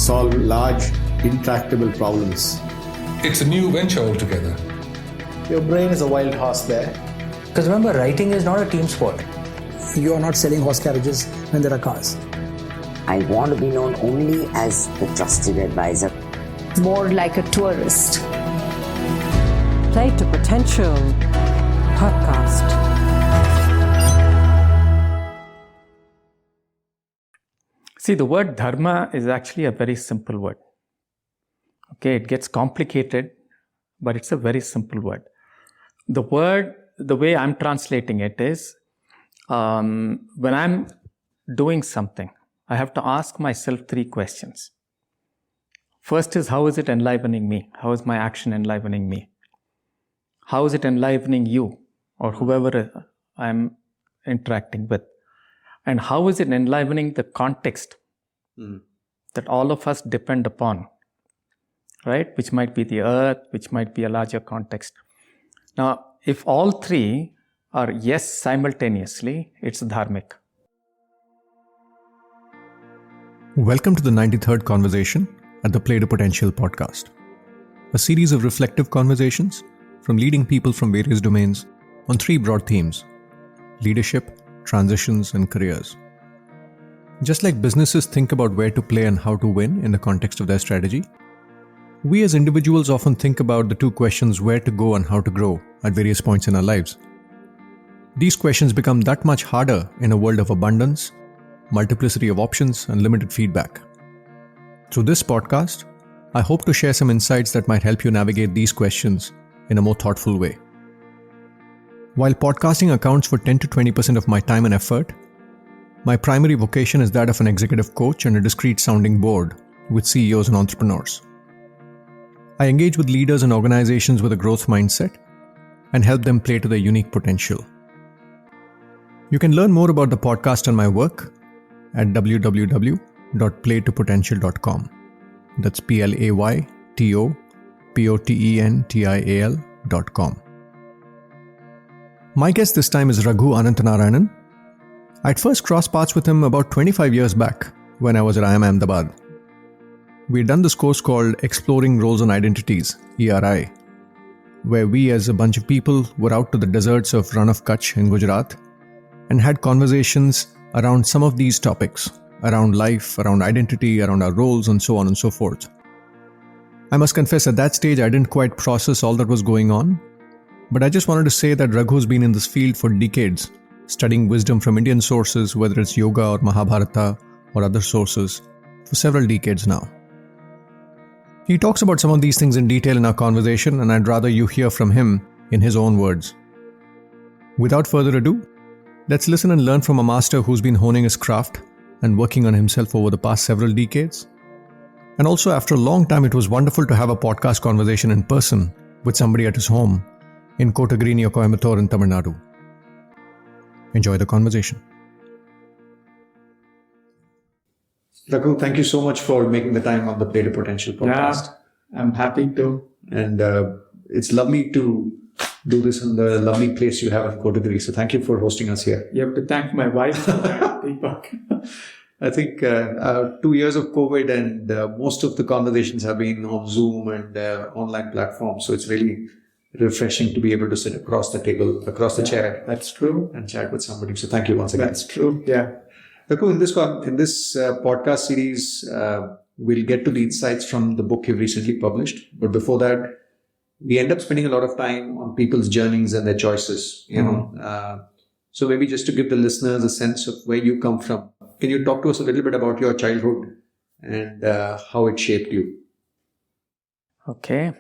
solve large, intractable problems. It's a new venture altogether. Your brain is a wild horse there. Because remember, writing is not a team sport. You are not selling horse carriages when there are cars. I want to be known only as the trusted advisor. More like a tourist. Play to Potential podcast. See, the word dharma is actually a very simple word. Okay, it gets complicated, but it's a very simple word. The word, the way I'm translating it is, when I'm doing something, I have to ask myself 3 questions. First is, how is it enlivening me? How is my action enlivening me? How is it enlivening you or whoever I'm interacting with? And how is it enlivening the context that all of us depend upon, right? Which might be the earth, which might be a larger context. Now, if all 3 are yes simultaneously, it's dharmic. Welcome to the 93rd conversation at the Play to Potential podcast, a series of reflective conversations from leading people from various domains on 3 broad themes: leadership, transitions, and careers. Just like businesses think about where to play and how to win in the context of their strategy, we as individuals often think about the 2 questions where to go and how to grow at various points in our lives. These questions become that much harder in a world of abundance, multiplicity of options, and limited feedback. Through this podcast, I hope to share some insights that might help you navigate these questions in a more thoughtful way. While podcasting accounts for 10 to 20% of my time and effort, my primary vocation is that of an executive coach and a discreet sounding board with CEOs and entrepreneurs. I engage with leaders and organizations with a growth mindset and help them play to their unique potential. You can learn more about the podcast and my work at www.playtopotential.com. That's PLAYTOPOTENTIAL.com. My guest this time is Raghu Ananthanarayanan. I'd first crossed paths with him about 25 years back when I was at IIM Ahmedabad. We'd done this course called Exploring Roles and Identities, ERI, where we as a bunch of people were out to the deserts of Rann of Kutch in Gujarat and had conversations around some of these topics, around life, around identity, around our roles, and so on and so forth. I must confess, at that stage, I didn't quite process all that was going on, but I just wanted to say that Raghu's been in this field for decades, studying wisdom from Indian sources, whether it's yoga or Mahabharata or other sources, for several decades now. He talks about some of these things in detail in our conversation, and I'd rather you hear from him in his own words. Without further ado, let's listen and learn from a master who's been honing his craft and working on himself over the past several decades. And also, after a long time, it was wonderful to have a podcast conversation in person with somebody at his home in Kotagiri or Coimbatore in Tamil Nadu. Enjoy the conversation. Raghu, thank you so much for making the time on the Play to Potential podcast. Yeah, I'm happy to. And it's lovely to do this in the lovely place you have in Kotagiri. So thank you for hosting us here. You have to thank my wife, Deepak. I think 2 years of COVID and most of the conversations have been on Zoom and online platforms. So it's really refreshing to be able to sit across the table, across the chair. That's true. And chat with somebody. So thank you once again. That's true. Yeah. Raghu, in this podcast series, we'll get to the insights from the book you've recently published. But before that, we end up spending a lot of time on people's journeys and their choices, So maybe just to give the listeners a sense of where you come from, can you talk to us a little bit about your childhood and how it shaped you? Okay.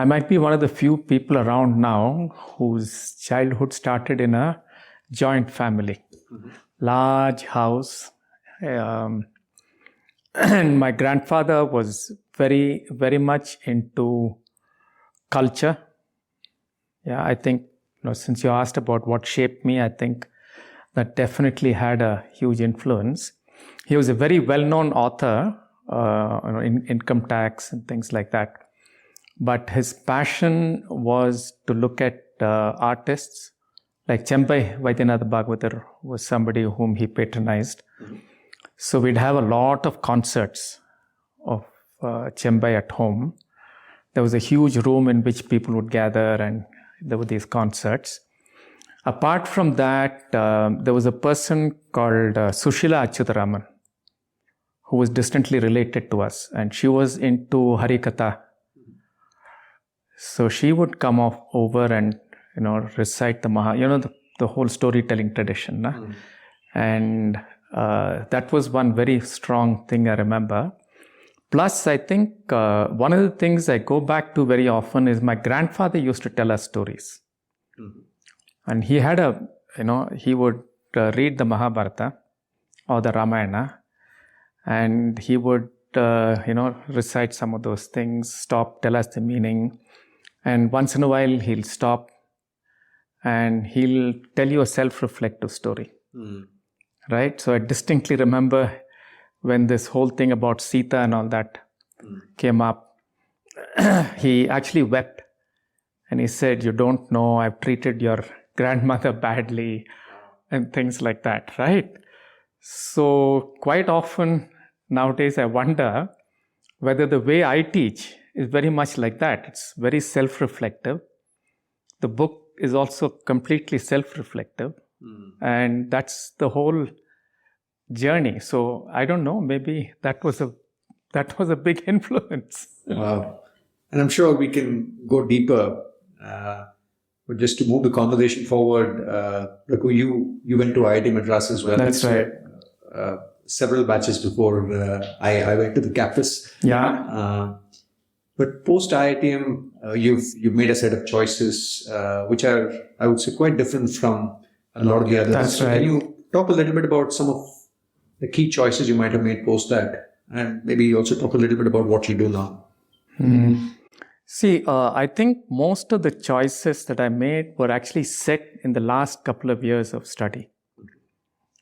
I might be one of the few people around now whose childhood started in a joint family, large house. And my grandfather was very, very much into culture. Yeah, I think, since you asked about what shaped me, I think that definitely had a huge influence. He was a very well-known author in income tax and things like that. But his passion was to look at artists. Like Chempai Vaidyanath Bhagavatar was somebody whom he patronized. So we'd have a lot of concerts of Chembai at home. There was a huge room in which people would gather and there were these concerts. Apart from that, there was a person called Sushila Achyutaraman, who was distantly related to us, and she was into Harikatha. So she would come over and recite the the whole storytelling tradition. And that was one very strong thing I remember. Plus, I think one of the things I go back to very often is my grandfather used to tell us stories. And he had he would read the Mahabharata or the Ramayana, and he would, recite some of those things, stop, tell us the meaning. And once in a while, he'll stop and he'll tell you a self-reflective story. Right? So I distinctly remember when this whole thing about Sita and all that came up, he actually wept. And he said, "You don't know, I've treated your grandmother badly," and things like that, right? So quite often nowadays I wonder whether the way I teach is very much like that. It's very self-reflective. The book is also completely self-reflective. And that's the whole journey. So I don't know, maybe that was a big influence. Wow. And I'm sure we can go deeper. But just to move the conversation forward, Raghu, you went to IIT Madras as well. That's right. Several batches before I went to the campus. Yeah. But post IITM, you've made a set of choices which are, I would say, quite different from a lot of the others. That's right. Can you talk a little bit about some of the key choices you might have made post that, and maybe also talk a little bit about what you do now? See, I think most of the choices that I made were actually set in the last couple of years of study.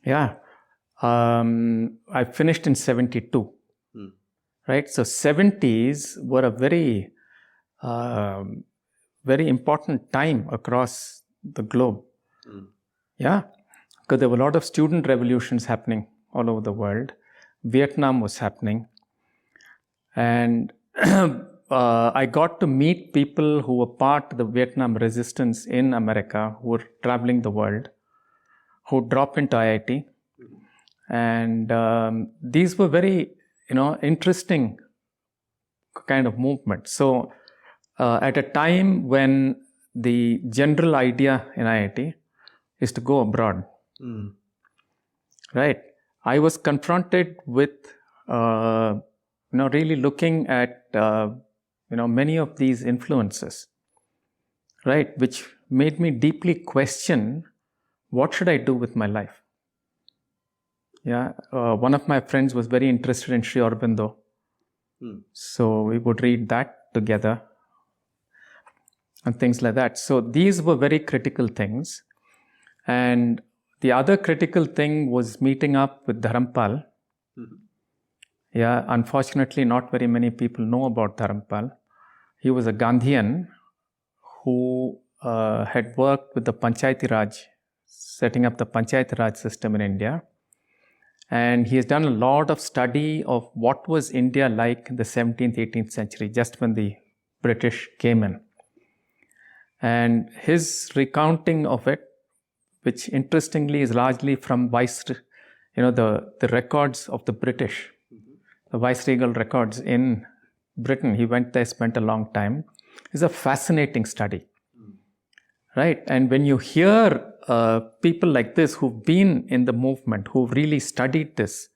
Yeah. I finished in 72. Right? So 70s were a very, very important time across the globe. Yeah. Because there were a lot of student revolutions happening all over the world. Vietnam was happening. And I got to meet people who were part of the Vietnam resistance in America, who were traveling the world, who dropped into IIT. And these were very, interesting kind of movements. So at a time when the general idea in IIT is to go abroad, right? I was confronted with, really looking at, many of these influences, right? Which made me deeply question, what should I do with my life? Yeah, one of my friends was very interested in Sri Aurobindo. So we would read that together and things like that. So these were very critical things. And the other critical thing was meeting up with Dharampal. Yeah, unfortunately, not very many people know about Dharampal. He was a Gandhian who had worked with the Panchayati Raj, setting up the Panchayati Raj system in India. And he has done a lot of study of what was India like in the 17th, 18th century, just when the British came in. And his recounting of it, which interestingly is largely from the records of the British, the viceregal records in Britain. He went there, spent a long time. It's a fascinating study, right? And when you hear people like this who've been in the movement, who've really studied this,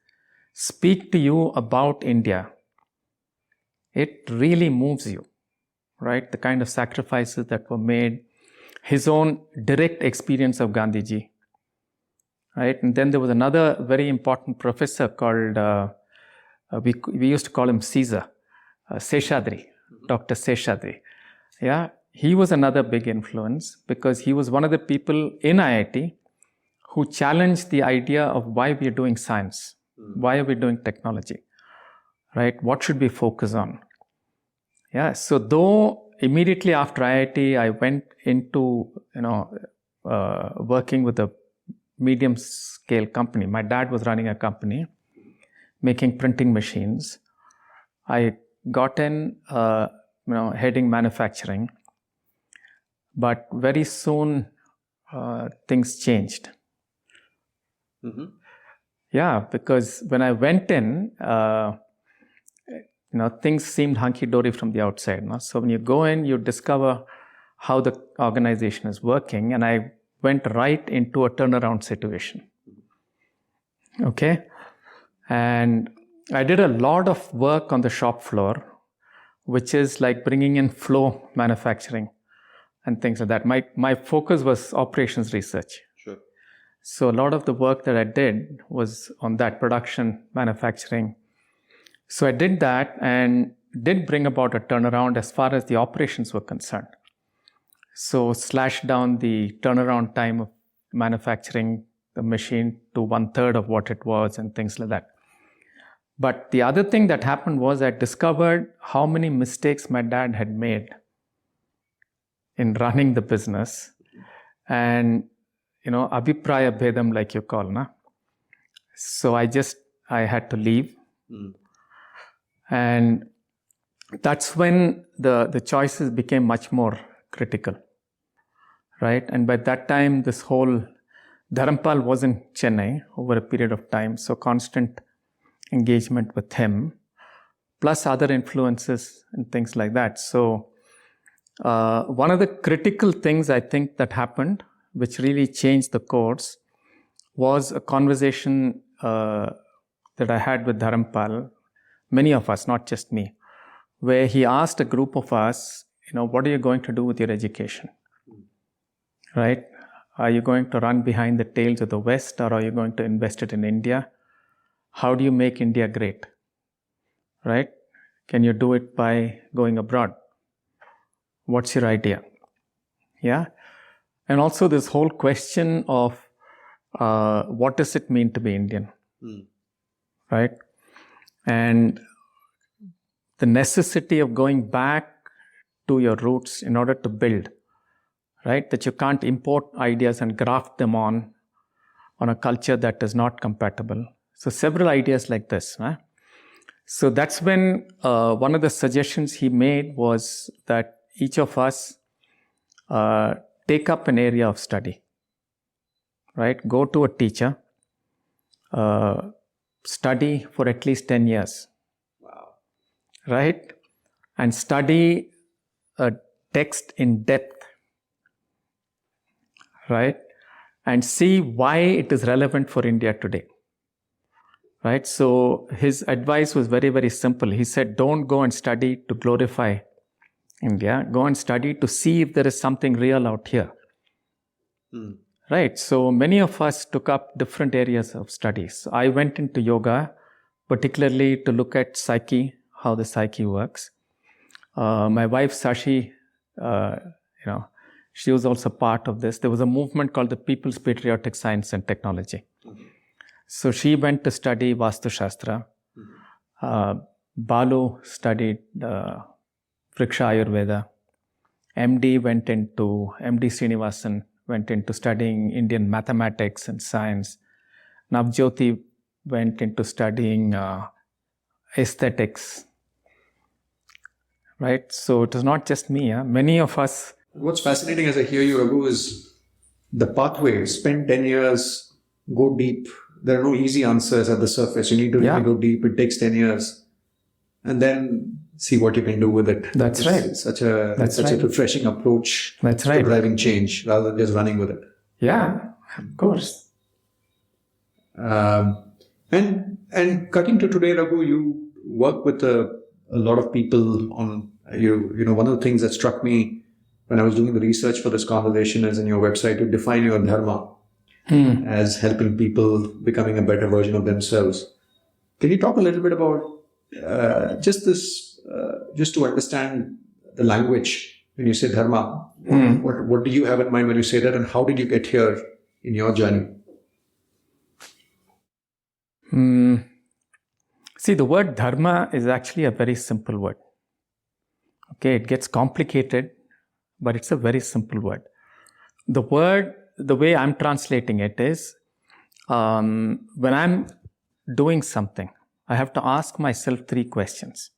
speak to you about India, it really moves you, right? The kind of sacrifices that were made, his own direct experience of Gandhiji, right? And then there was another very important professor called, we used to call him Caesar, Seshadri, Dr. Seshadri. Yeah. He was another big influence because he was one of the people in IIT who challenged the idea of why we are doing science, why are we doing technology, right? What should we focus on? Yeah, so though immediately after IIT, I went into, working with a medium scale company. My dad was running a company. making printing machines. I got in, heading manufacturing, but very soon things changed. Mm-hmm. Yeah, because when I went in, things seemed hunky-dory from the outside. No? So when you go in, you discover how the organization is working, and I went right into a turnaround situation. Okay? And I did a lot of work on the shop floor, which is like bringing in flow manufacturing and things like that. My focus was operations research. Sure. So a lot of the work that I did was on that production, manufacturing. So I did that and did bring about a turnaround as far as the operations were concerned. So slashed down the turnaround time of manufacturing the machine to 1/3 of what it was and things like that. But the other thing that happened was I discovered how many mistakes my dad had made in running the business. And, abhipraya bhedam, like you call, na? So I had to leave. Mm. And that's when the choices became much more critical, right? And by that time, this whole Dharampal was in Chennai over a period of time, so constant engagement with him, plus other influences and things like that. So one of the critical things I think that happened, which really changed the course, was a conversation that I had with Dharampal, many of us, not just me, where he asked a group of us, what are you going to do with your education? Right? Are you going to run behind the tails of the West, or are you going to invest it in India? How do you make India great? Right? Can you do it by going abroad? What's your idea? Yeah? And also this whole question of what does it mean to be Indian? Mm. Right? And the necessity of going back to your roots in order to build, right? That you can't import ideas and graft them on a culture that is not compatible. So several ideas like this. Huh? So that's when one of the suggestions he made was that each of us take up an area of study, right? Go to a teacher, study for at least 10 years. Wow. Right? And study a text in depth, right? And see why it is relevant for India today, right? So his advice was very, very simple. He said, don't go and study to glorify India. Go and study to see if there is something real out here. Mm. Right? So many of us took up different areas of studies. I went into yoga, particularly to look at psyche, how the psyche works. My wife, Sashi, she was also part of this. There was a movement called the People's Patriotic Science and Technology. Mm-hmm. So she went to study Vastu Shastra. Mm-hmm. Balu studied Vriksha Ayurveda. MD Srinivasan went into studying Indian mathematics and science. Navjyoti went into studying aesthetics. Right? So it was not just me. Many of us. What's fascinating as I hear you, Raghu, is the pathway. Spend 10 years, go deep. There are no easy answers at the surface. You need to really go deep. It takes 10 years. And then see what you can do with it. That's right. It's such a refreshing approach to driving change rather than just running with it. Yeah, of course. And cutting to today, Raghu, you work with a lot of people on, one of the things that struck me when I was doing the research for this conversation is in your website, you define your dharma as helping people becoming a better version of themselves. Can you talk a little bit about just to understand the language when you say dharma? What do you have in mind when you say that, and how did you get here in your journey? See, the word dharma is actually a very simple word. Okay, it gets complicated, but it's a very simple word. The way I'm translating it is, when I'm doing something, I have to ask myself 3 questions.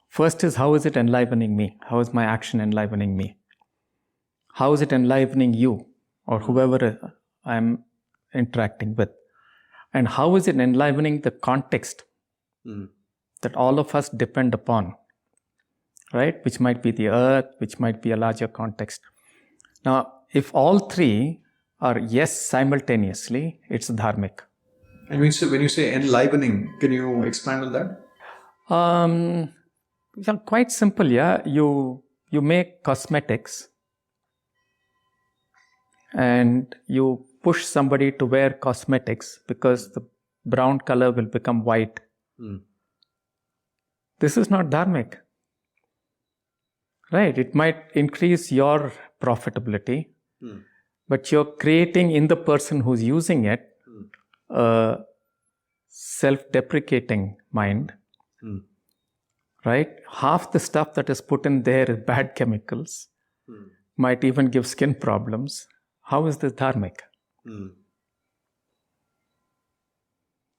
First is, how is it enlivening me? How is my action enlivening me? How is it enlivening you or whoever I'm interacting with? And how is it enlivening the context that all of us depend upon, right? Which might be the earth, which might be a larger context. Now, if all 3 are yes simultaneously, it's dharmic. And when you say enlivening, can you expand on that? Yeah, quite simple, yeah. You make cosmetics and you push somebody to wear cosmetics because the brown color will become white. This is not dharmic. Right? It might increase your profitability, but you're creating in the person who's using it a self-deprecating mind. Right? Half the stuff that is put in there is bad chemicals, might even give skin problems. How is this dharmic?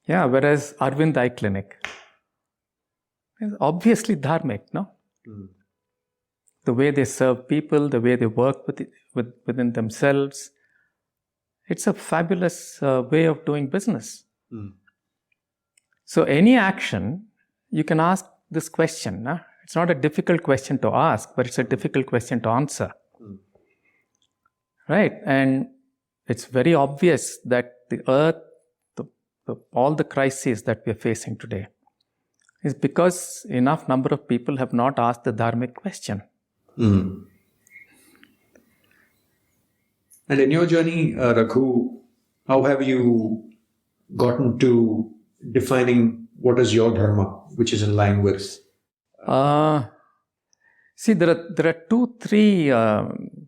Yeah, whereas Arvind Eye Clinic is obviously dharmic, no? The way they serve people, the way they work within themselves, it's a fabulous way of doing business. So any action, you can ask this question. It's not a difficult question to ask, but it's a difficult question to answer. Right? And it's very obvious that the earth, all the crises that we are facing today, is because enough number of people have not asked the dharmic question. And in your journey, Raghu, how have you gotten to defining what is your dharma, which is in line with? See, there are 2-3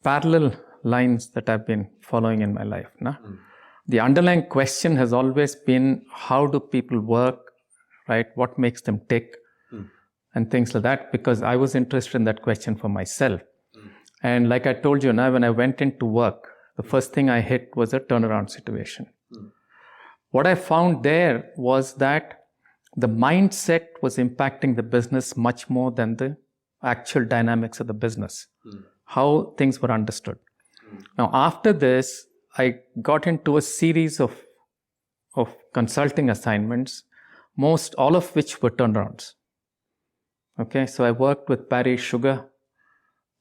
parallel lines that I've been following in my life. The underlying question has always been, how do people work, right? What makes them tick? And things like that, because I was interested in that question for myself. And like I told you now, when I went into work, the first thing I hit was a turnaround situation. What I found there was that the mindset was impacting the business much more than the actual dynamics of the business, how things were understood. Now, after this, I got into a series of consulting assignments, all of which were turnarounds. Okay, so I worked with Paris Sugar.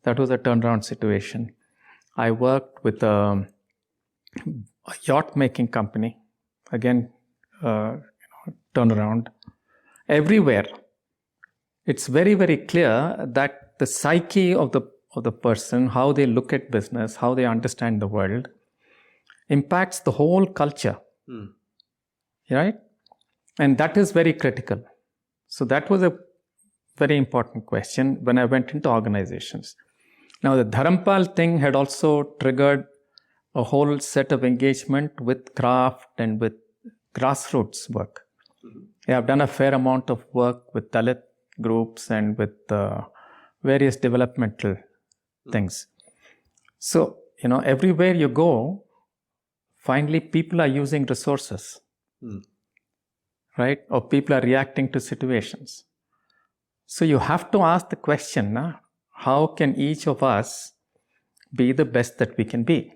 That was a turnaround situation. I worked with a yacht making company. Again, turnaround. Everywhere, it's very, very clear that the psyche of the person, how they look at business, how they understand the world, impacts the whole culture. Right? And that is very critical. So that was a very important question when I went into organizations. Now, the Dharampal thing had also triggered a whole set of engagement with craft and with grassroots work. Yeah, I've done a fair amount of work with Dalit groups and with various developmental things. So, everywhere you go, finally people are using resources, right? Or people are reacting to situations. So you have to ask the question, how can each of us be the best that we can be?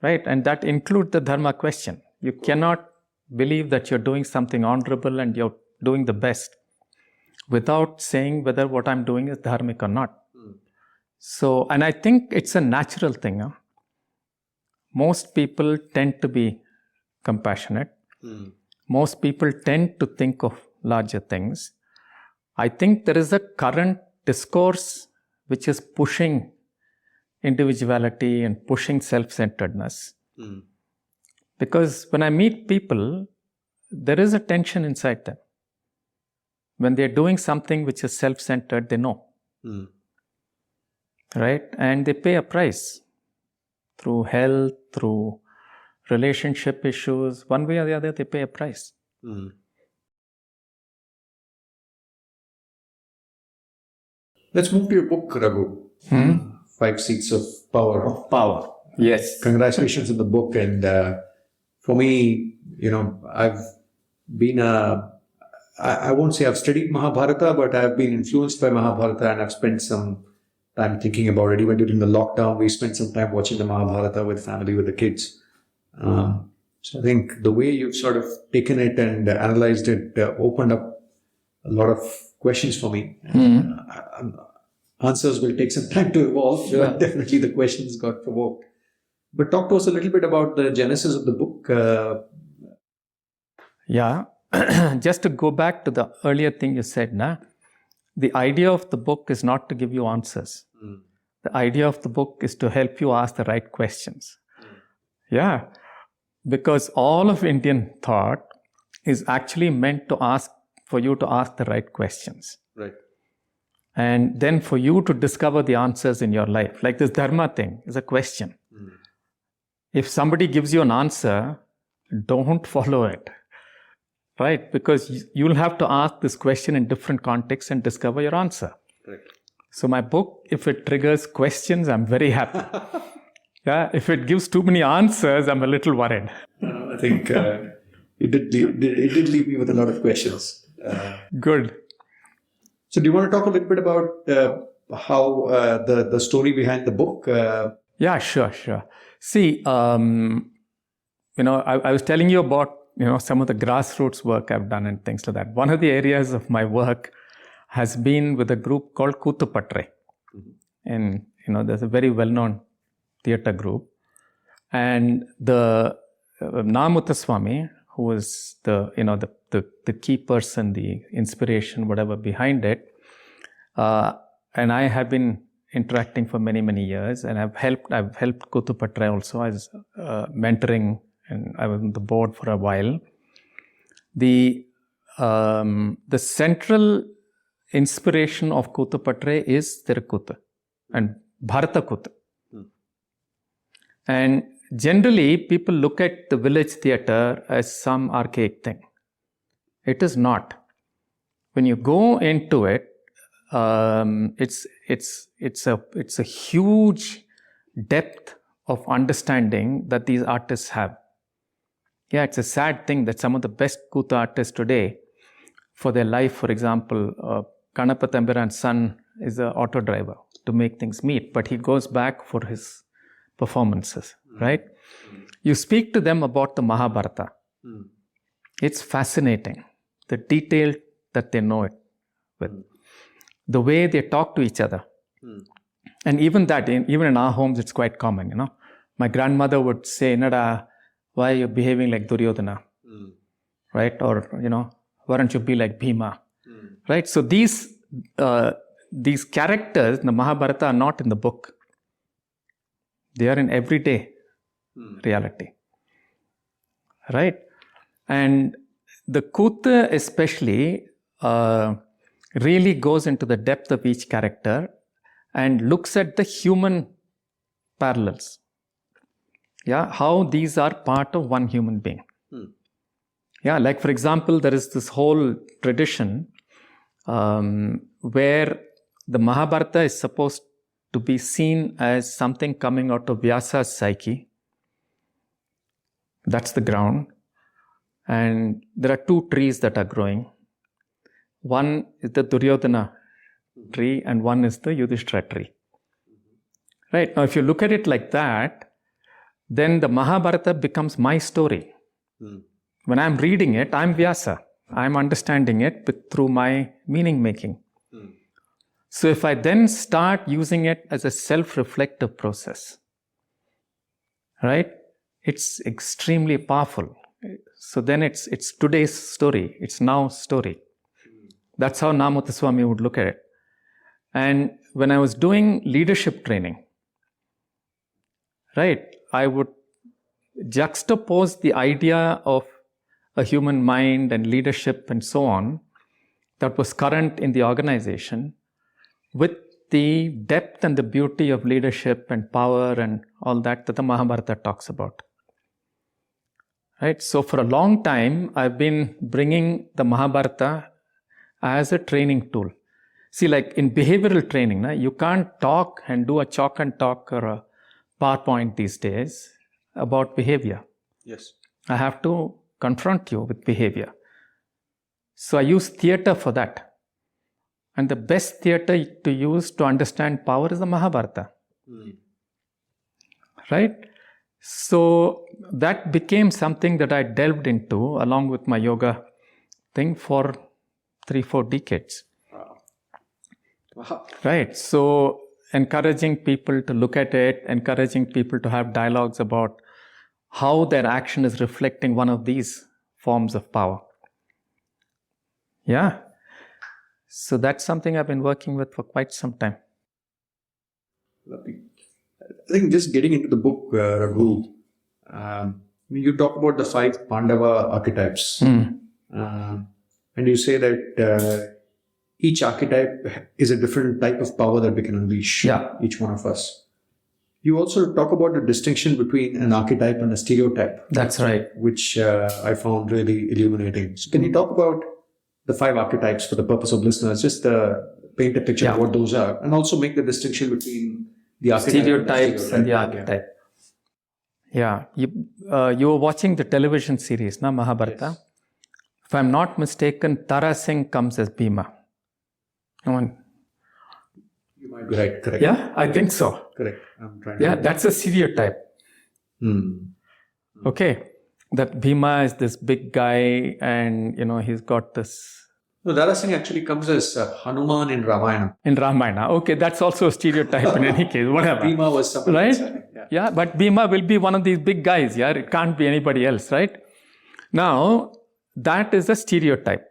Right? And that includes the dharma question. You cannot believe that you're doing something honorable and you're doing the best without saying whether what I'm doing is dharmic or not. So, and I think it's a natural thing. Most people tend to be compassionate. Most people tend to think of larger things. I think there is a current discourse which is pushing individuality and pushing self-centeredness. Because when I meet people, there is a tension inside them. When they're doing something which is self-centered, they know. Right? And they pay a price through health, through relationship issues. One way or the other, they pay a price. Let's move to your book, Raghu. 5 Seats of Power. Power. Yes. Congratulations on the book. And for me, I've been I won't say I've studied Mahabharata, but I've been influenced by Mahabharata, and I've spent some time thinking about it. Even during the lockdown, we spent some time watching the Mahabharata with family, with the kids. So I think the way you've sort of taken it and analyzed it opened up a lot of questions for me. Answers will take some time to evolve, but definitely the questions got provoked. But talk to us a little bit about the genesis of the book. Just to go back to the earlier thing you said, the idea of the book is not to give you answers. The idea of the book is to help you ask the right questions. Because all of Indian thought is actually meant to ask for you to ask the right questions. Right. And then for you to discover the answers in your life. Like this dharma thing is a question. If somebody gives you an answer, don't follow it. Right? Because you'll have to ask this question in different contexts and discover your answer. Right. So my book, if it triggers questions, I'm very happy. If it gives too many answers, I'm a little worried. I think it did leave me with a lot of questions. Good. So do you want to talk a little bit about how the story behind the book? Sure. See, I was telling you about some of the grassroots work I've done and things like that. One of the areas of my work has been with a group called Koothuppatrai. And, there's a very well-known theatre group. And the Namuthaswamy, who was the key person, the inspiration, whatever behind it, and I have been interacting for many, many years, and I've helped Koothuppatrai also as mentoring, and I was on the board for a while. The central inspiration of Koothuppatrai is Tirukuthu and Bharatakuthu. And generally, people look at the village theatre as some archaic thing. It is not. When you go into it, it's a huge depth of understanding that these artists have. It's a sad thing that some of the best Kuthu artists today, for their life, for example, Kanappa Thambiran's son is an auto driver to make things meet, but he goes back for his performances, right? You speak to them about the Mahabharata. It's fascinating, the detail that they know it with, the way they talk to each other. And even that, even in our homes, it's quite common, My grandmother would say, Nada, why are you behaving like Duryodhana? Right? Or, why don't you be like Bhima? Right? So these characters in the Mahabharata are not in the book. They are in everyday reality. Right? And the Kuthu especially really goes into the depth of each character and looks at the human parallels. How these are part of one human being. Like for example, there is this whole tradition where the Mahabharata is supposed to be seen as something coming out of Vyasa's psyche. That's the ground. And there are two trees that are growing. One is the Duryodhana tree and one is the Yudhishthira tree. Right? Now, if you look at it like that, then the Mahabharata becomes my story. When I'm reading it, I'm Vyasa. I'm understanding it through my meaning making. So if I then start using it as a self-reflective process, right? It's extremely powerful. So then it's today's story. It's now story. That's how Namuthaswamy would look at it. And when I was doing leadership training, right, I would juxtapose the idea of a human mind and leadership and so on that was current in the organization with the depth and the beauty of leadership and power and all that the Mahabharata talks about. Right? So for a long time, I've been bringing the Mahabharata as a training tool. See, like in behavioral training, you can't talk and do a chalk and talk or a PowerPoint these days about behavior. Yes. I have to confront you with behavior. So I use theatre for that. And the best theatre to use to understand power is the Mahabharata. Right? So that became something that I delved into along with my yoga thing for 3-4 decades. Wow. Right. So encouraging people to look at it, encouraging people to have dialogues about how their action is reflecting one of these forms of power. Yeah. So that's something I've been working with for quite some time. Lovely. I think just getting into the book, Raghu, you talk about the 5 Pandava archetypes. And you say that each archetype is a different type of power that we can unleash, each one of us. You also talk about the distinction between an archetype and a stereotype. That's right. Which I found really illuminating. So can you talk about the 5 archetypes for the purpose of listeners? Just paint a picture of what those are, and also make the distinction between the archetype stereotypes and the archetype. Yeah. You were watching the television series, na, Mahabharata? Yes. If I'm not mistaken, Tara Singh comes as Bhima. You might be right, correct. Yeah, I think so. Correct. I'm trying that's a stereotype. Okay. That Bhima is this big guy and, he's got this... No, Tara Singh actually comes as Hanuman in Ramayana. In Ramayana. Okay, that's also a stereotype in any case, whatever. Bhima was something right? Else, yeah, but Bhima will be one of these big guys, yeah? It can't be anybody else, right? Now, that is a stereotype.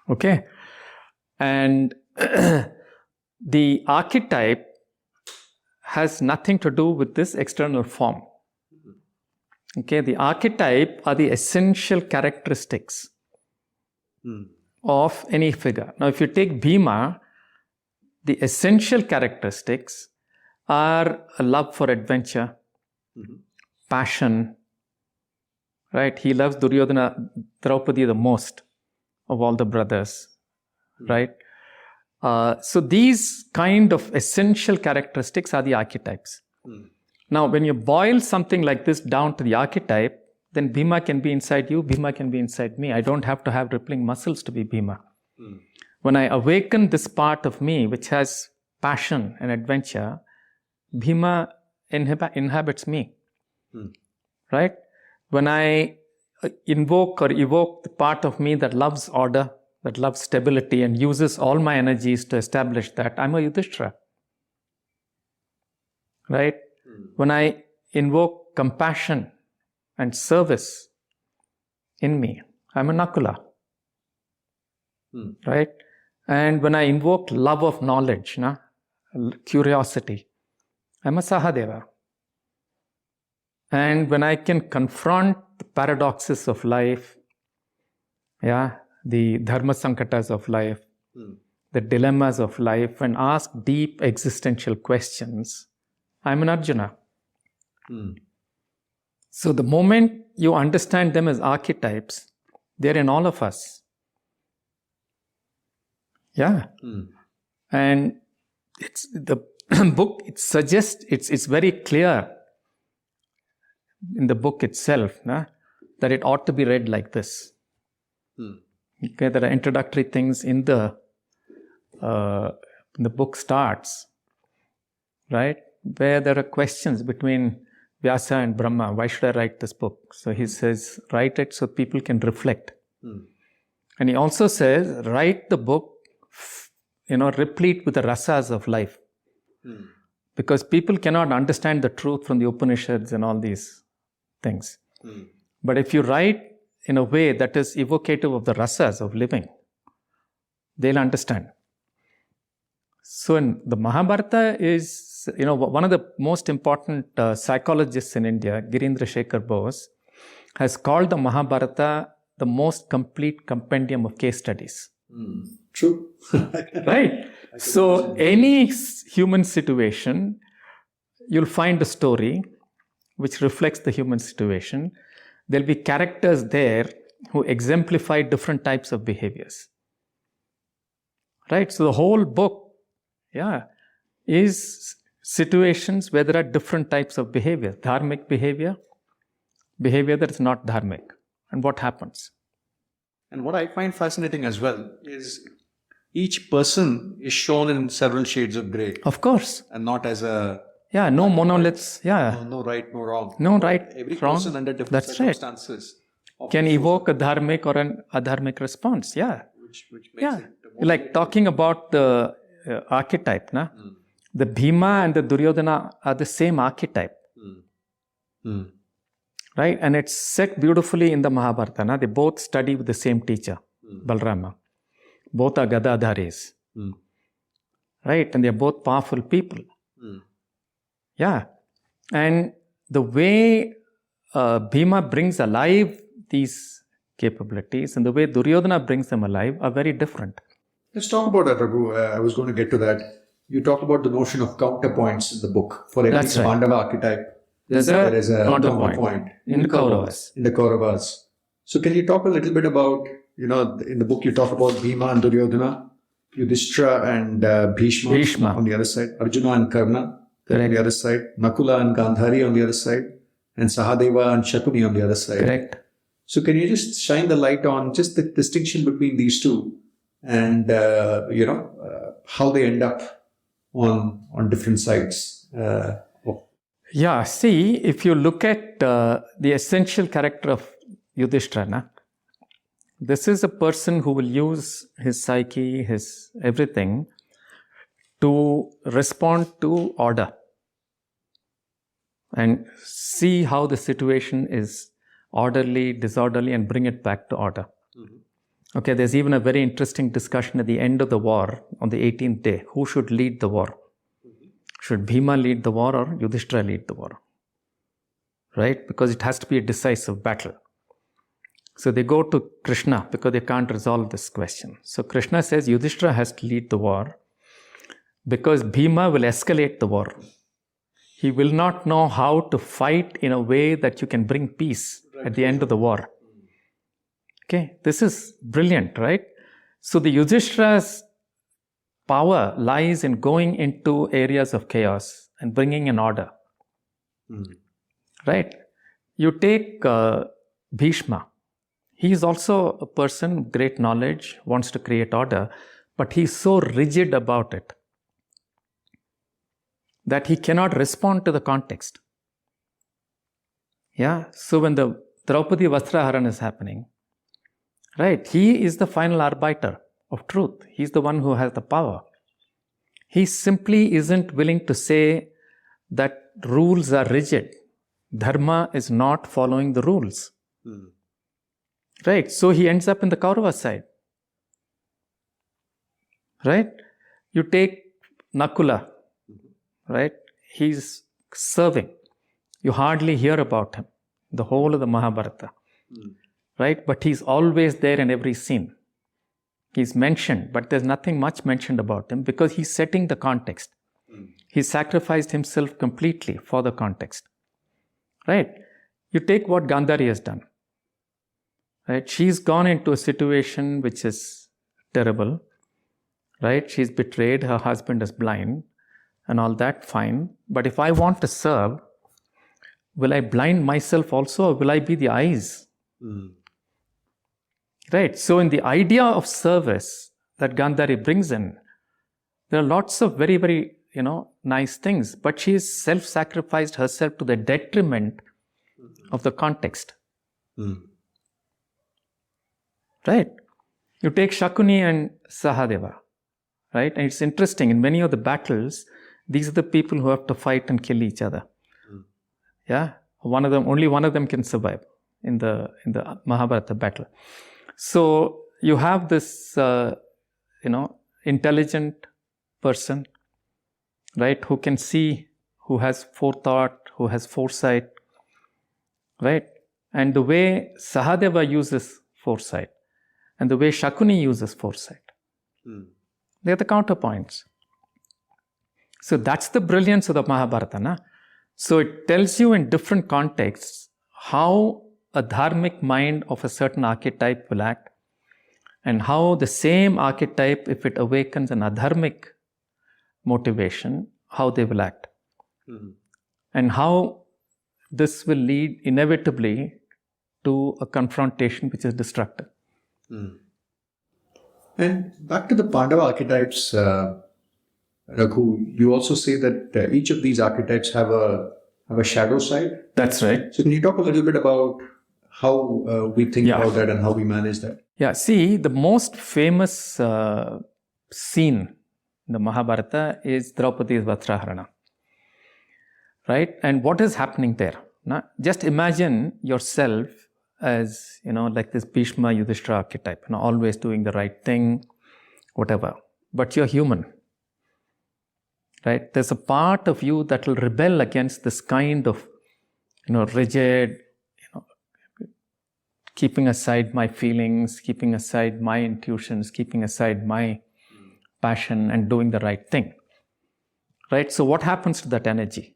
Okay? And the archetype has nothing to do with this external form. Okay, the archetype are the essential characteristics of any figure. Now, if you take Bhima, the essential characteristics are a love for adventure, passion, right? He loves Duryodhana, Draupadi the most of all the brothers, right? So these kind of essential characteristics are the archetypes. Now, when you boil something like this down to the archetype, then Bhima can be inside you, Bhima can be inside me. I don't have to have rippling muscles to be Bhima. When I awaken this part of me, which has passion and adventure, Bhima inhabits me. Right? When I invoke or evoke the part of me that loves order, that loves stability and uses all my energies to establish that, I'm a Yudhishthira. Right? When I invoke compassion and service in me, I'm a Nakula. Right? And when I invoke love of knowledge, curiosity, I'm a Sahadeva. And when I can confront the paradoxes of life, the dharma sankatas of life, the dilemmas of life, and ask deep existential questions, I'm an Arjuna. So the moment you understand them as archetypes, they're in all of us. Yeah. And it's the book, it suggests, it's very clear in the book itself that it ought to be read like this. Okay, there are introductory things in the book starts, right? Where there are questions between Vyasa and Brahma. Why should I write this book? So he says, write it so people can reflect. And he also says, write the book, replete with the rasas of life. Because people cannot understand the truth from the Upanishads and all these things. But if you write in a way that is evocative of the rasas of living, they'll understand. So in the Mahabharata is, one of the most important psychologists in India, Girindra Shekhar Bose, has called the Mahabharata the most complete compendium of case studies. True. Right? So any human situation, you'll find a story which reflects the human situation. There'll be characters there who exemplify different types of behaviors. Right? So the whole book, is situations where there are different types of behavior. Dharmic behavior that is not dharmic. And what happens? And what I find fascinating as well is each person is shown in several shades of grey. Of course. And not as a... Yeah, no monoliths. Yeah. No right, no wrong. No right, Every wrong. person under different That's circumstances can evoke a dharmic or an adharmic response. Yeah. Which makes it like talking about the archetype, na? The Bhima and the Duryodhana are the same archetype. Right? And it's set beautifully in the Mahabharata. Na? They both study with the same teacher, Balrama. Both are Gadadharis. Right? And they're both powerful people. Yeah. And the way Bhima brings alive these capabilities and the way Duryodhana brings them alive are very different. Let's talk about that, Raghu. I was going to get to that. You talk about the notion of counterpoints in the book. For every Pandava archetype, there is a counterpoint in the Kauravas. In the Kauravas. So can you talk a little bit about, in the book you talk about Bhima and Duryodhana, Yudhishthira and Bhishma on the other side, Arjuna and Karna on the other side, Nakula and Gandhari on the other side, and Sahadeva and Shakuni on the other side. Correct. So can you just shine the light on just the distinction between these two and, how they end up on different sides? Yeah, see, if you look at the essential character of Yudhishthira, this is a person who will use his psyche, his everything to respond to order and see how the situation is orderly, disorderly, and bring it back to order. Okay, there's even a very interesting discussion at the end of the war on the 18th day. Who should lead the war? Should Bhima lead the war or Yudhishthira lead the war? Right? Because it has to be a decisive battle. So they go to Krishna because they can't resolve this question. So Krishna says Yudhishthira has to lead the war because Bhima will escalate the war. He will not know how to fight in a way that you can bring peace at the end of the war. Okay, this is brilliant, right? So the Yudhishthira's power lies in going into areas of chaos and bringing an order. Right? You take Bhishma. He is also a person of great knowledge, wants to create order, but he's so rigid about it that he cannot respond to the context. Yeah, so when the Draupadi Vastraharan is happening, right, he is the final arbiter of truth. He's the one who has the power. He simply isn't willing to say that rules are rigid. Dharma is not following the rules. Right, so he ends up in the Kaurava side. Right? You take Nakula, right? He's serving. You hardly hear about him, the whole of the Mahabharata. Right? But he's always there in every scene. He's mentioned, but there's nothing much mentioned about him because he's setting the context. He sacrificed himself completely for the context. Right? You take what Gandhari has done. Right? She's gone into a situation which is terrible. Right? She's betrayed, her husband is blind and all that, fine. But if I want to serve, will I blind myself also or will I be the eyes? Right? So in the idea of service that Gandhari brings in, there are lots of very, very, nice things, but she has self-sacrificed herself to the detriment of the context. Right? You take Shakuni and Sahadeva, right? And it's interesting, in many of the battles, these are the people who have to fight and kill each other. Yeah? Only one of them can survive in the Mahabharata battle. So you have this, intelligent person, right, who can see, who has forethought, who has foresight, right? And the way Sahadeva uses foresight and the way Shakuni uses foresight, they're the counterpoints. So that's the brilliance of the Mahabharata. Na? So it tells you in different contexts how a dharmic mind of a certain archetype will act and how the same archetype, if it awakens an adharmic motivation, how they will act. And how this will lead inevitably to a confrontation which is destructive. And back to the Pandava archetypes, Raghu, you also say that each of these archetypes have a shadow side. That's right. So can you talk a little bit about how we think about that and how we manage that? Yeah, see, the most famous scene in the Mahabharata is Draupadi's Vastraharana. Right? And what is happening there? Now, just imagine yourself as, like this Bhishma Yudhishthira archetype, always doing the right thing, whatever. But you're human. Right? There's a part of you that will rebel against this kind of, rigid, keeping aside my feelings, keeping aside my intuitions, keeping aside my passion and doing the right thing. Right? So what happens to that energy?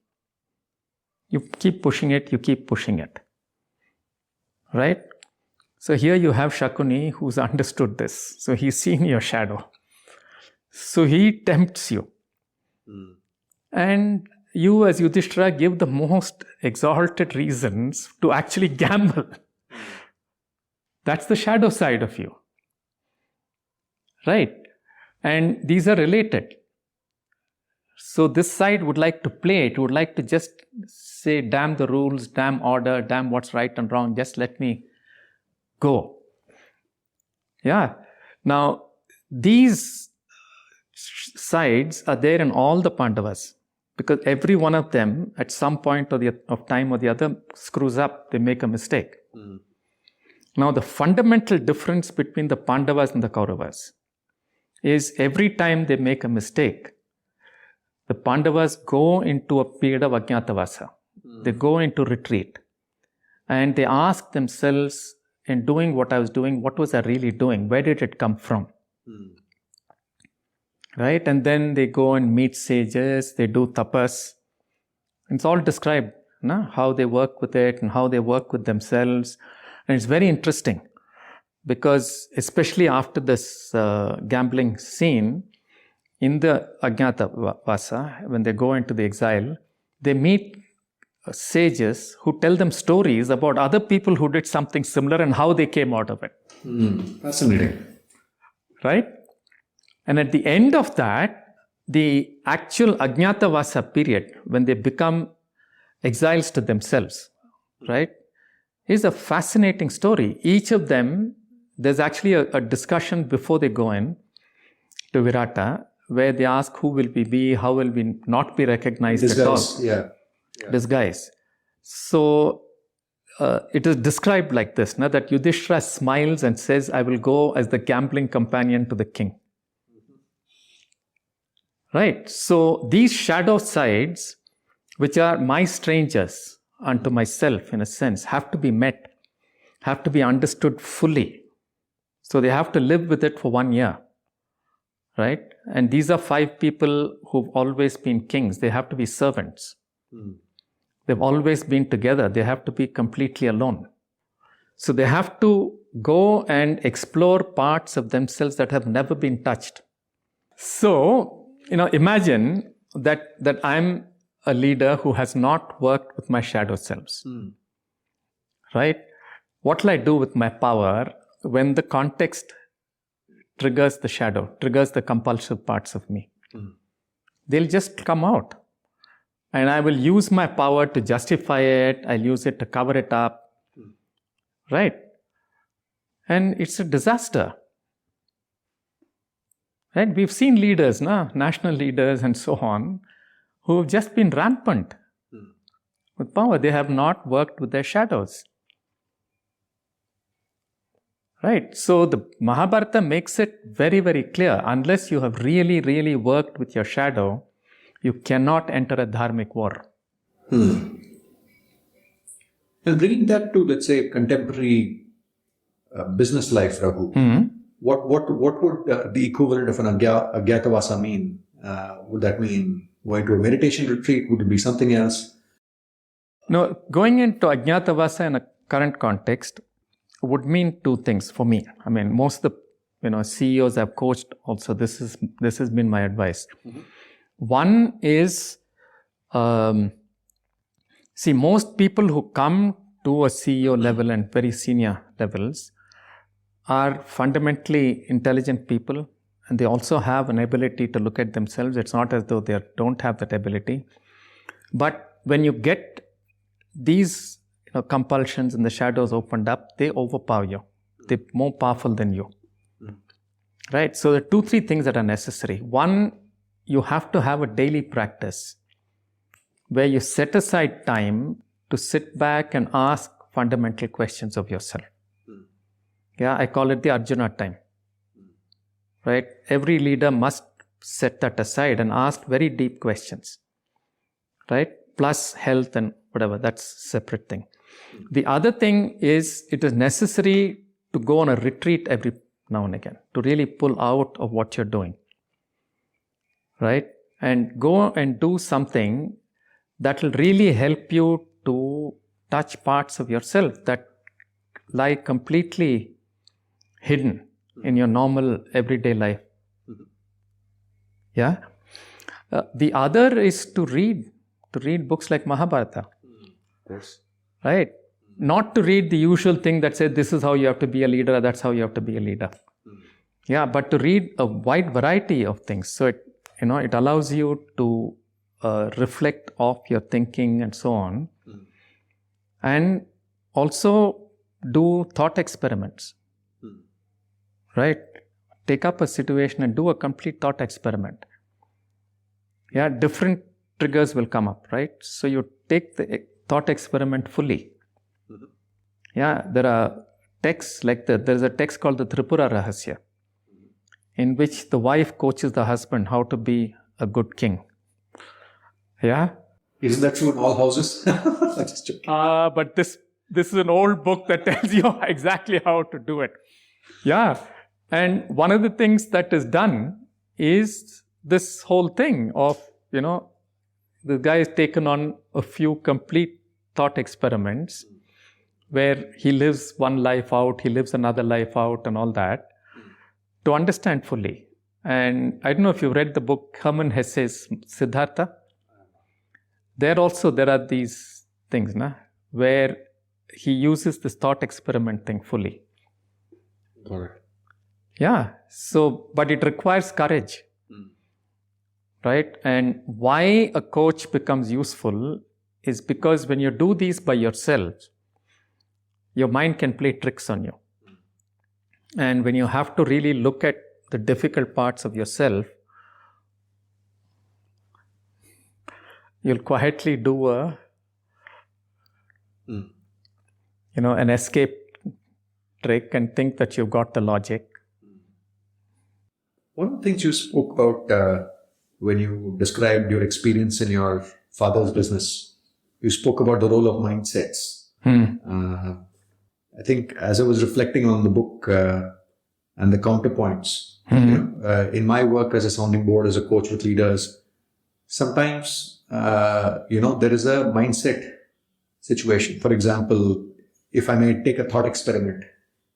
You keep pushing it, you keep pushing it. Right? So here you have Shakuni who's understood this. So he's seen your shadow. So he tempts you. And you as Yudhishthira give the most exalted reasons to actually gamble. That's the shadow side of you. Right? And these are related. So this side would like to play it, would like to just say, damn the rules, damn order, damn what's right and wrong, just let me go. Yeah. Now, these sides are there in all the Pandavas because every one of them at some point of time or the other screws up, they make a mistake. Now, the fundamental difference between the Pandavas and the Kauravas is every time they make a mistake, the Pandavas go into a period of Ajñātavasa. They go into retreat. And they ask themselves, in doing what I was doing, what was I really doing? Where did it come from? Right? And then they go and meet sages, they do tapas. It's all described, how they work with it and how they work with themselves. And it's very interesting because especially after this gambling scene, in the Ajñātavasa, when they go into the exile, they meet sages who tell them stories about other people who did something similar and how they came out of it. Fascinating. Right? And at the end of that, the actual Ajñātavasa period, when they become exiles to themselves, right, is a fascinating story. Each of them, there's actually a discussion before they go in to Virata, where they ask who will we be, how will we not be recognized at all. Disguise. So it is described like this, that Yudhishthira smiles and says, I will go as the gambling companion to the king. Right? So these shadow sides, which are my strangers unto myself in a sense, have to be met, have to be understood fully. So they have to live with it for 1 year. Right? And these are 5 people who've always been kings. They have to be servants. They've always been together. They have to be completely alone. So they have to go and explore parts of themselves that have never been touched. So, imagine that I'm a leader who has not worked with my shadow selves. Right? What will I do with my power when the context triggers the shadow, triggers the compulsive parts of me? They'll just come out. And I will use my power to justify it. I'll use it to cover it up. Right? And it's a disaster. Right? We've seen leaders, national leaders and so on, who have just been rampant with power. They have not worked with their shadows. Right? So the Mahabharata makes it very, very clear. Unless you have really, really worked with your shadow, you cannot enter a dharmic war. And bringing that to, let's say, contemporary business life, Raghu, what would the equivalent of an Ajñātavasa mean? Would that mean going to a meditation retreat? Would it be something else? No, going into Ajñātavasa in a current context would mean 2 things for me. I mean, most of the CEOs I've coached also, this has been my advice. One is, most people who come to a CEO level and very senior levels are fundamentally intelligent people, and they also have an ability to look at themselves. It's not as though they don't have that ability. But when you get these compulsions and the shadows opened up, they overpower you. They're more powerful than you. Right? So there are 2-3 things that are necessary. One, you have to have a daily practice where you set aside time to sit back and ask fundamental questions of yourself. Yeah, I call it the Arjuna time. Right? Every leader must set that aside and ask very deep questions. Right? Plus health and whatever, that's a separate thing. The other thing is, it is necessary to go on a retreat every now and again, to really pull out of what you're doing. Right? And go and do something that will really help you to touch parts of yourself that lie completely hidden in your normal everyday life. Yeah? The other is to read books like Mahabharata. Yes. Right? Not to read the usual thing that says this is how you have to be a leader, that's how you have to be a leader. Yeah, but to read a wide variety of things. So it allows you to reflect off your thinking and so on. And also do thought experiments. Right? Take up a situation and do a complete thought experiment. Yeah, different triggers will come up, right? So you take the thought experiment fully. Yeah, there are texts like there's a text called the Tripura Rahasya, in which the wife coaches the husband how to be a good king. Yeah? Isn't that true in all houses? Just joking. But this is an old book that tells you exactly how to do it. Yeah. And one of the things that is done is this whole thing of, the guy has taken on a few complete thought experiments where he lives one life out, he lives another life out and all that to understand fully. And I don't know if you've read the book Hermann Hesse's Siddhartha. There are these things where he uses this thought experiment thing fully. Got it. Yeah. So, but it requires courage. Right? And why a coach becomes useful is because when you do these by yourself, your mind can play tricks on you. And when you have to really look at the difficult parts of yourself, you'll quietly do an escape trick and think that you've got the logic. One of the things you spoke about when you described your experience in your father's business, you spoke about the role of mindsets. I think as I was reflecting on the book and the counterpoints, in my work as a sounding board, as a coach with leaders, sometimes, there is a mindset situation. For example, if I may take a thought experiment,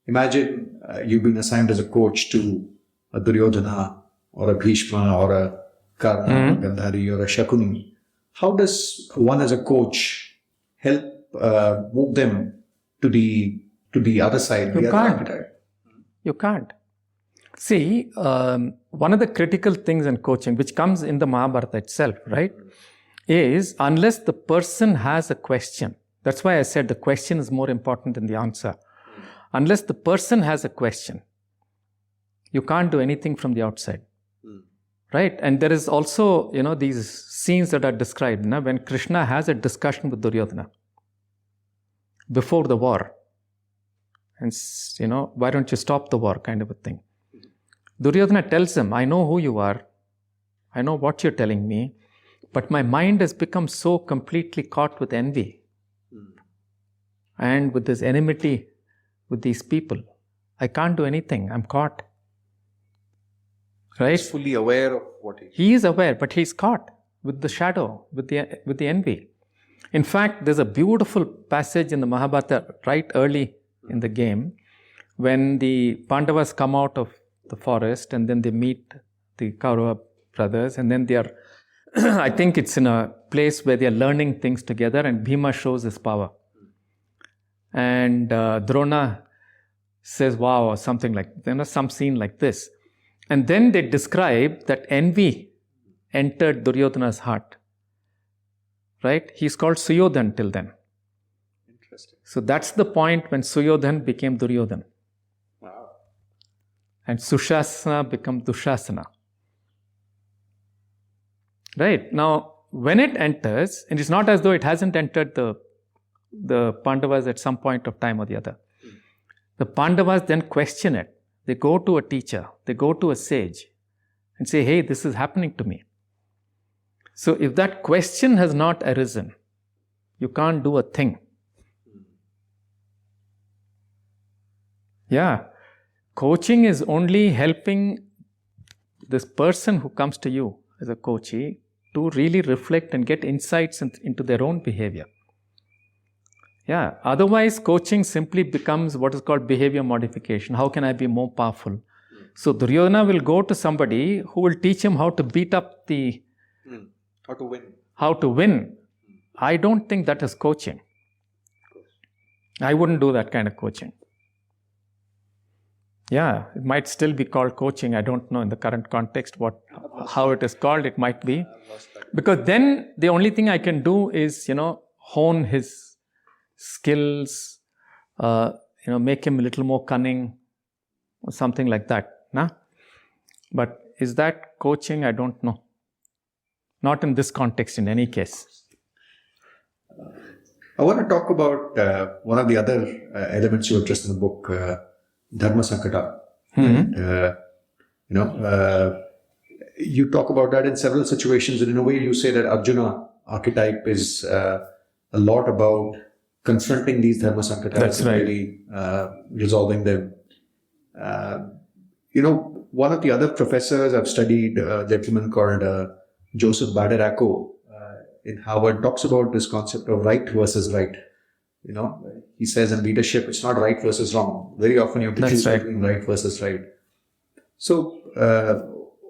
imagine you've been assigned as a coach to a Duryodhana or a Bhishma or a Karna, or a Gandhari or a Shakuni. How does one as a coach help move them to the other side? You can't. See, one of the critical things in coaching, which comes in the Mahabharata itself, right, is unless the person has a question. That's why I said the question is more important than the answer. Unless the person has a question, you can't do anything from the outside. Right? And there is also, these scenes that are described when Krishna has a discussion with Duryodhana before the war. And, why don't you stop the war kind of a thing. Duryodhana tells him, I know who you are. I know what you're telling me. But my mind has become so completely caught with envy and with this enmity with these people. I can't do anything. I'm caught. Right? He's fully aware of what he is aware, but he's caught with the shadow, with the envy. In fact, there's a beautiful passage in the Mahabharata right early in the game when the Pandavas come out of the forest and then they meet the Kaurava brothers and then they are, I think it's in a place where they are learning things together and Bhima shows his power. And Drona says, wow, or something like, some scene like this. And then they describe that envy entered Duryodhana's heart. Right? He's called Suyodhan till then. Interesting. So that's the point when Suyodhan became Duryodhan. Wow. And Sushasana became Dushasana. Right? Now, when it enters, and it's not as though it hasn't entered the Pandavas at some point of time or the other. The Pandavas then question it. They go to a teacher, they go to a sage and say, hey, this is happening to me. So if that question has not arisen, you can't do a thing. Yeah. Coaching is only helping this person who comes to you as a coachee to really reflect and get insights into their own behavior. Yeah. Otherwise, coaching simply becomes what is called behavior modification. How can I be more powerful? So Duryodhana will go to somebody who will teach him how to beat up the... How to win. How to win. I don't think that is coaching. I wouldn't do that kind of coaching. Yeah, it might still be called coaching. I don't know in the current context how it is called. It might be. Because then the only thing I can do is, hone his skills, make him a little more cunning or something like that. Nah? But is that coaching? I don't know. Not in this context in any case. I want to talk about one of the other elements you addressed in the book, Dharma Sankata. You talk about that in several situations, and in a way you say that Arjuna archetype is a lot about confronting these Dharma Sankatas. That's right. Really resolving them. One of the other professors I've studied, a gentleman called Joseph Badaracco in Harvard, talks about this concept of right versus right. He says in leadership, it's not right versus wrong. Very often you have to choose between right versus right. So,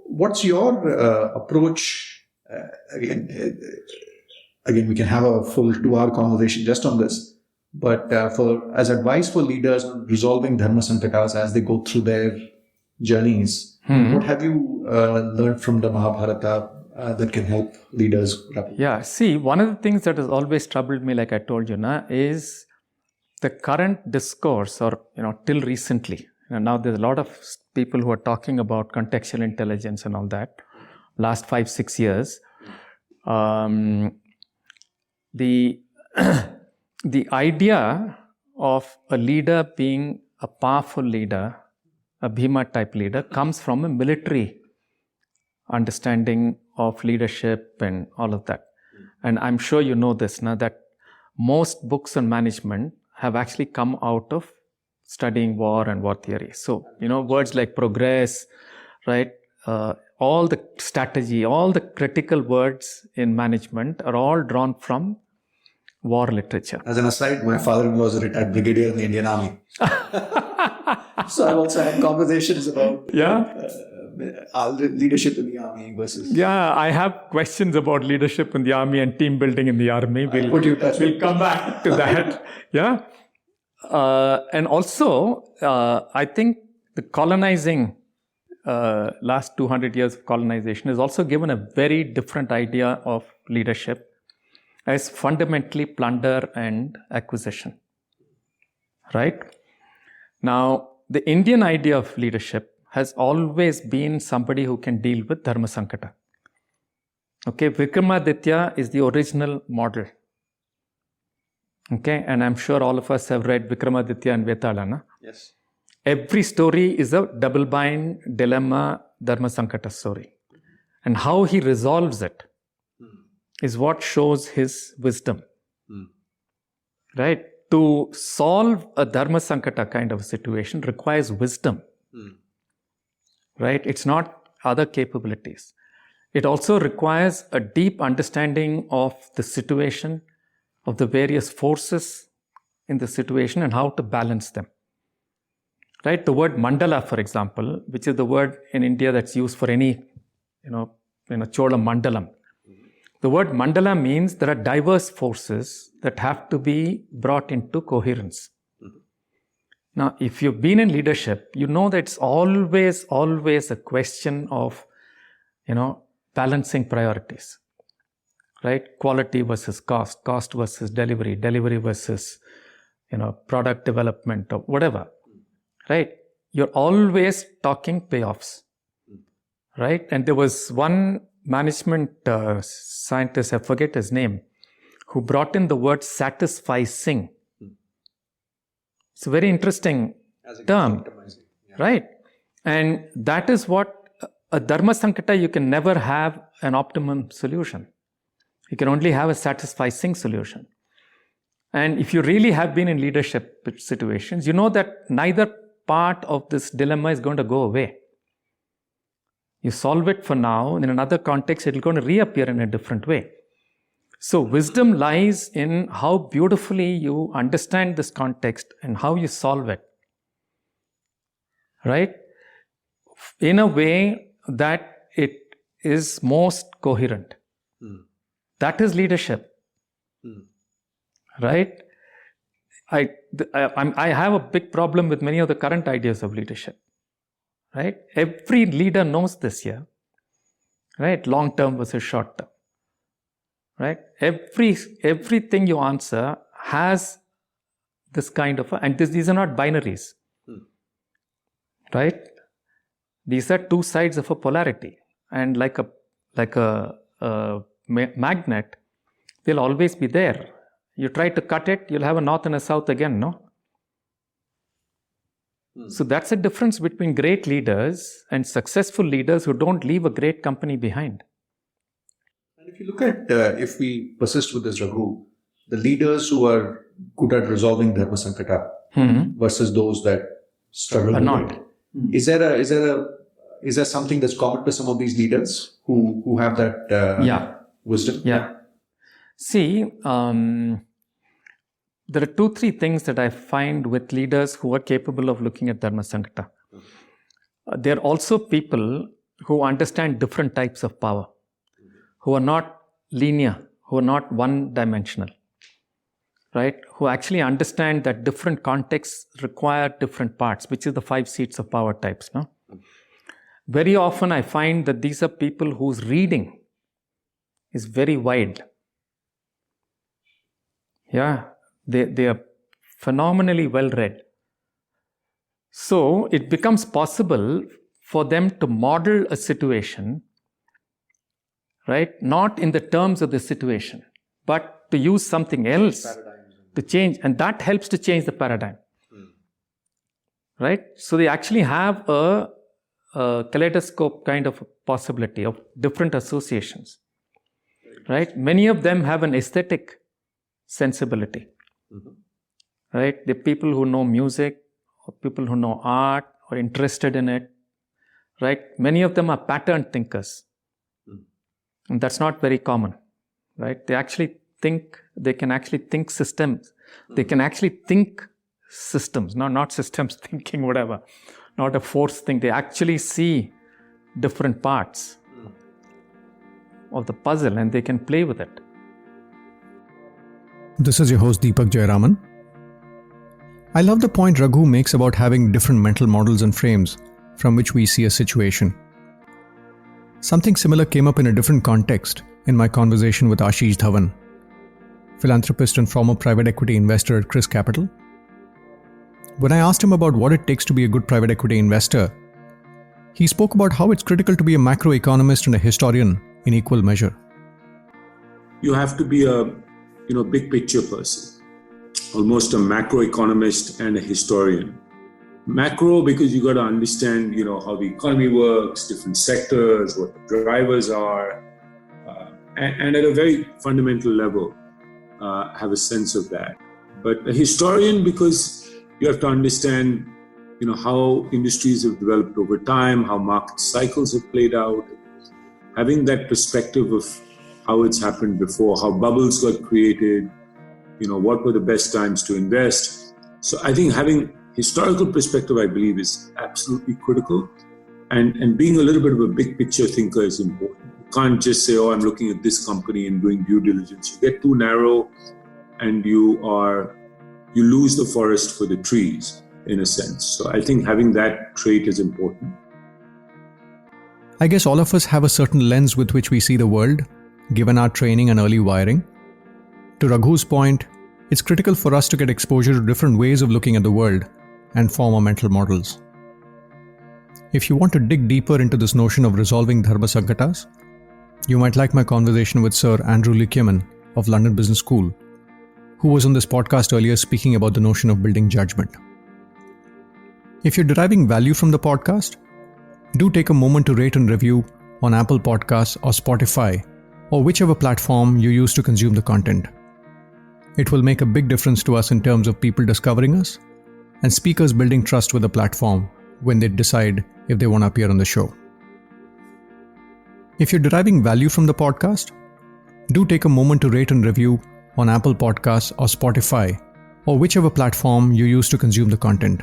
what's your approach? Again, we can have a full 2-hour conversation just on this. But as advice for leaders on resolving Dharma Sankatas as they go through their journeys, what have you learned from the Mahabharata that can help leaders? Yeah, see, one of the things that has always troubled me, like I told you, is the current discourse, or till recently. Now there's a lot of people who are talking about contextual intelligence and all that. Last 5-6 years, the idea of a leader being a powerful leader, a Bhima type leader, comes from a military understanding of leadership and all of that. And I'm sure you know this now, that most books on management have actually come out of studying war and war theory. So, words like progress, right? All the strategy, all the critical words in management are all drawn from war literature. As an aside, my father-in-law is a retired brigadier in the Indian Army. So I've also had conversations about leadership in the army versus... Yeah, I have questions about leadership in the army and team building in the army. We'll come back to that. Yeah. And also, I think the colonizing, last 200 years of colonization has also given a very different idea of leadership as fundamentally plunder and acquisition. Right? Now, the Indian idea of leadership has always been somebody who can deal with Dharma Sankata. Okay, Vikramaditya is the original model. Okay, and I'm sure all of us have read Vikramaditya and Vetalana. Yes. Every story is a double-bind dilemma Dharma Sankata story. And how he resolves it is what shows his wisdom. Right? To solve a Dharma Sankata kind of a situation requires wisdom. Right? It's not other capabilities. It also requires a deep understanding of the situation, of the various forces in the situation and how to balance them. Right? The word mandala, for example, which is the word in India that's used for any, Chola Mandalam. The word mandala means there are diverse forces that have to be brought into coherence. Now, if you've been in leadership, you know that it's always a question of, balancing priorities, right? Quality versus cost versus delivery versus, product development or whatever, right? You're always talking payoffs, right? And there was one management scientist, I forget his name, who brought in the word satisficing. It's a very interesting term, right? And that is what a dharma sankata, you can never have an optimum solution. You can only have a satisficing solution. And if you really have been in leadership situations, you know that neither part of this dilemma is going to go away. You solve it for now, in another context, it's going to reappear in a different way. So wisdom lies in how beautifully you understand this context and how you solve it, right? In a way that it is most coherent. That is leadership, right? I have a big problem with many of the current ideas of leadership, right? Every leader knows this here, right? Long term versus short term. Right? Everything you answer has this kind of, these are not binaries, right? These are two sides of a polarity, and like a magnet, they'll always be there. You try to cut it, you'll have a north and a south again, no? So that's the difference between great leaders and successful leaders who don't leave a great company behind. If you look at, if we persist with this, Raghu, the leaders who are good at resolving dharma sankata versus those that struggle with not. it, is there something that's common to some of these leaders who have that wisdom? Yeah. See, there are 2-3 things that I find with leaders who are capable of looking at dharma sankata. There are also people who understand different types of power, who are not linear, who are not one-dimensional, right? Who actually understand that different contexts require different parts, which is the 5 seats of power types, no? Very often I find that these are people whose reading is very wide. Yeah, they are phenomenally well-read. So it becomes possible for them to model a situation, right? Not in the terms of the situation, but to use something else to change. And that helps to change the paradigm, right? So they actually have a kaleidoscope kind of possibility of different associations, right? Many of them have an aesthetic sensibility, right? The people who know music, or people who know art, or interested in it, right? Many of them are pattern thinkers. And that's not very common, right? They can actually think systems. They can actually think systems, not systems thinking whatever, not a force thing. They actually see different parts of the puzzle and they can play with it. This is your host Deepak Jayaraman. I love the point Raghu makes about having different mental models and frames from which we see a situation. Something similar came up in a different context in my conversation with Ashish Dhawan, philanthropist and former private equity investor at Chris Capital. When I asked him about what it takes to be a good private equity investor, he spoke about how it's critical to be a macroeconomist and a historian in equal measure. You have to be a big picture person, almost a macroeconomist and a historian. Macro, because you got to understand, how the economy works, different sectors, what the drivers are, and at a very fundamental level, have a sense of that. But a historian, because you have to understand, how industries have developed over time, how market cycles have played out, having that perspective of how it's happened before, how bubbles got created, what were the best times to invest. So I think having historical perspective, I believe, is absolutely critical. And being a little bit of a big picture thinker is important. You can't just say, I'm looking at this company and doing due diligence. You get too narrow and you lose the forest for the trees. in a sense. So I think having that trait is important. I guess all of us have a certain lens with which we see the world, given our training and early wiring. To Raghu's point, it's critical for us to get exposure to different ways of looking at the world and form our mental models. If you want to dig deeper into this notion of resolving dharma sankatas, you might like my conversation with Sir Andrew Lickyeman of London Business School, who was on this podcast earlier speaking about the notion of building judgment. If you're deriving value from the podcast, do take a moment to rate and review on Apple Podcasts or Spotify or whichever platform you use to consume the content. It will make a big difference to us in terms of people discovering us and speakers building trust with the platform when they decide if they want to appear on the show. If you're deriving value from the podcast, do take a moment to rate and review on Apple Podcasts or Spotify or whichever platform you use to consume the content.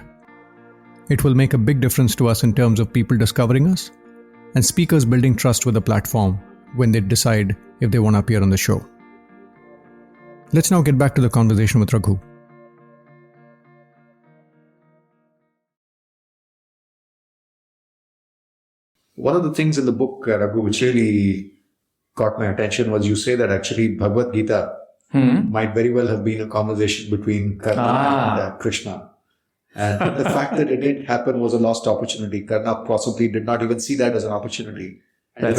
It will make a big difference to us in terms of people discovering us and speakers building trust with the platform when they decide if they want to appear on the show. Let's now get back to the conversation with Raghu. One of the things in the book, Raghu, which really caught my attention was you say that actually Bhagavad Gita might very well have been a conversation between Karna and Krishna. And the fact that it didn't happen was a lost opportunity. Karna possibly did not even see that as an opportunity. And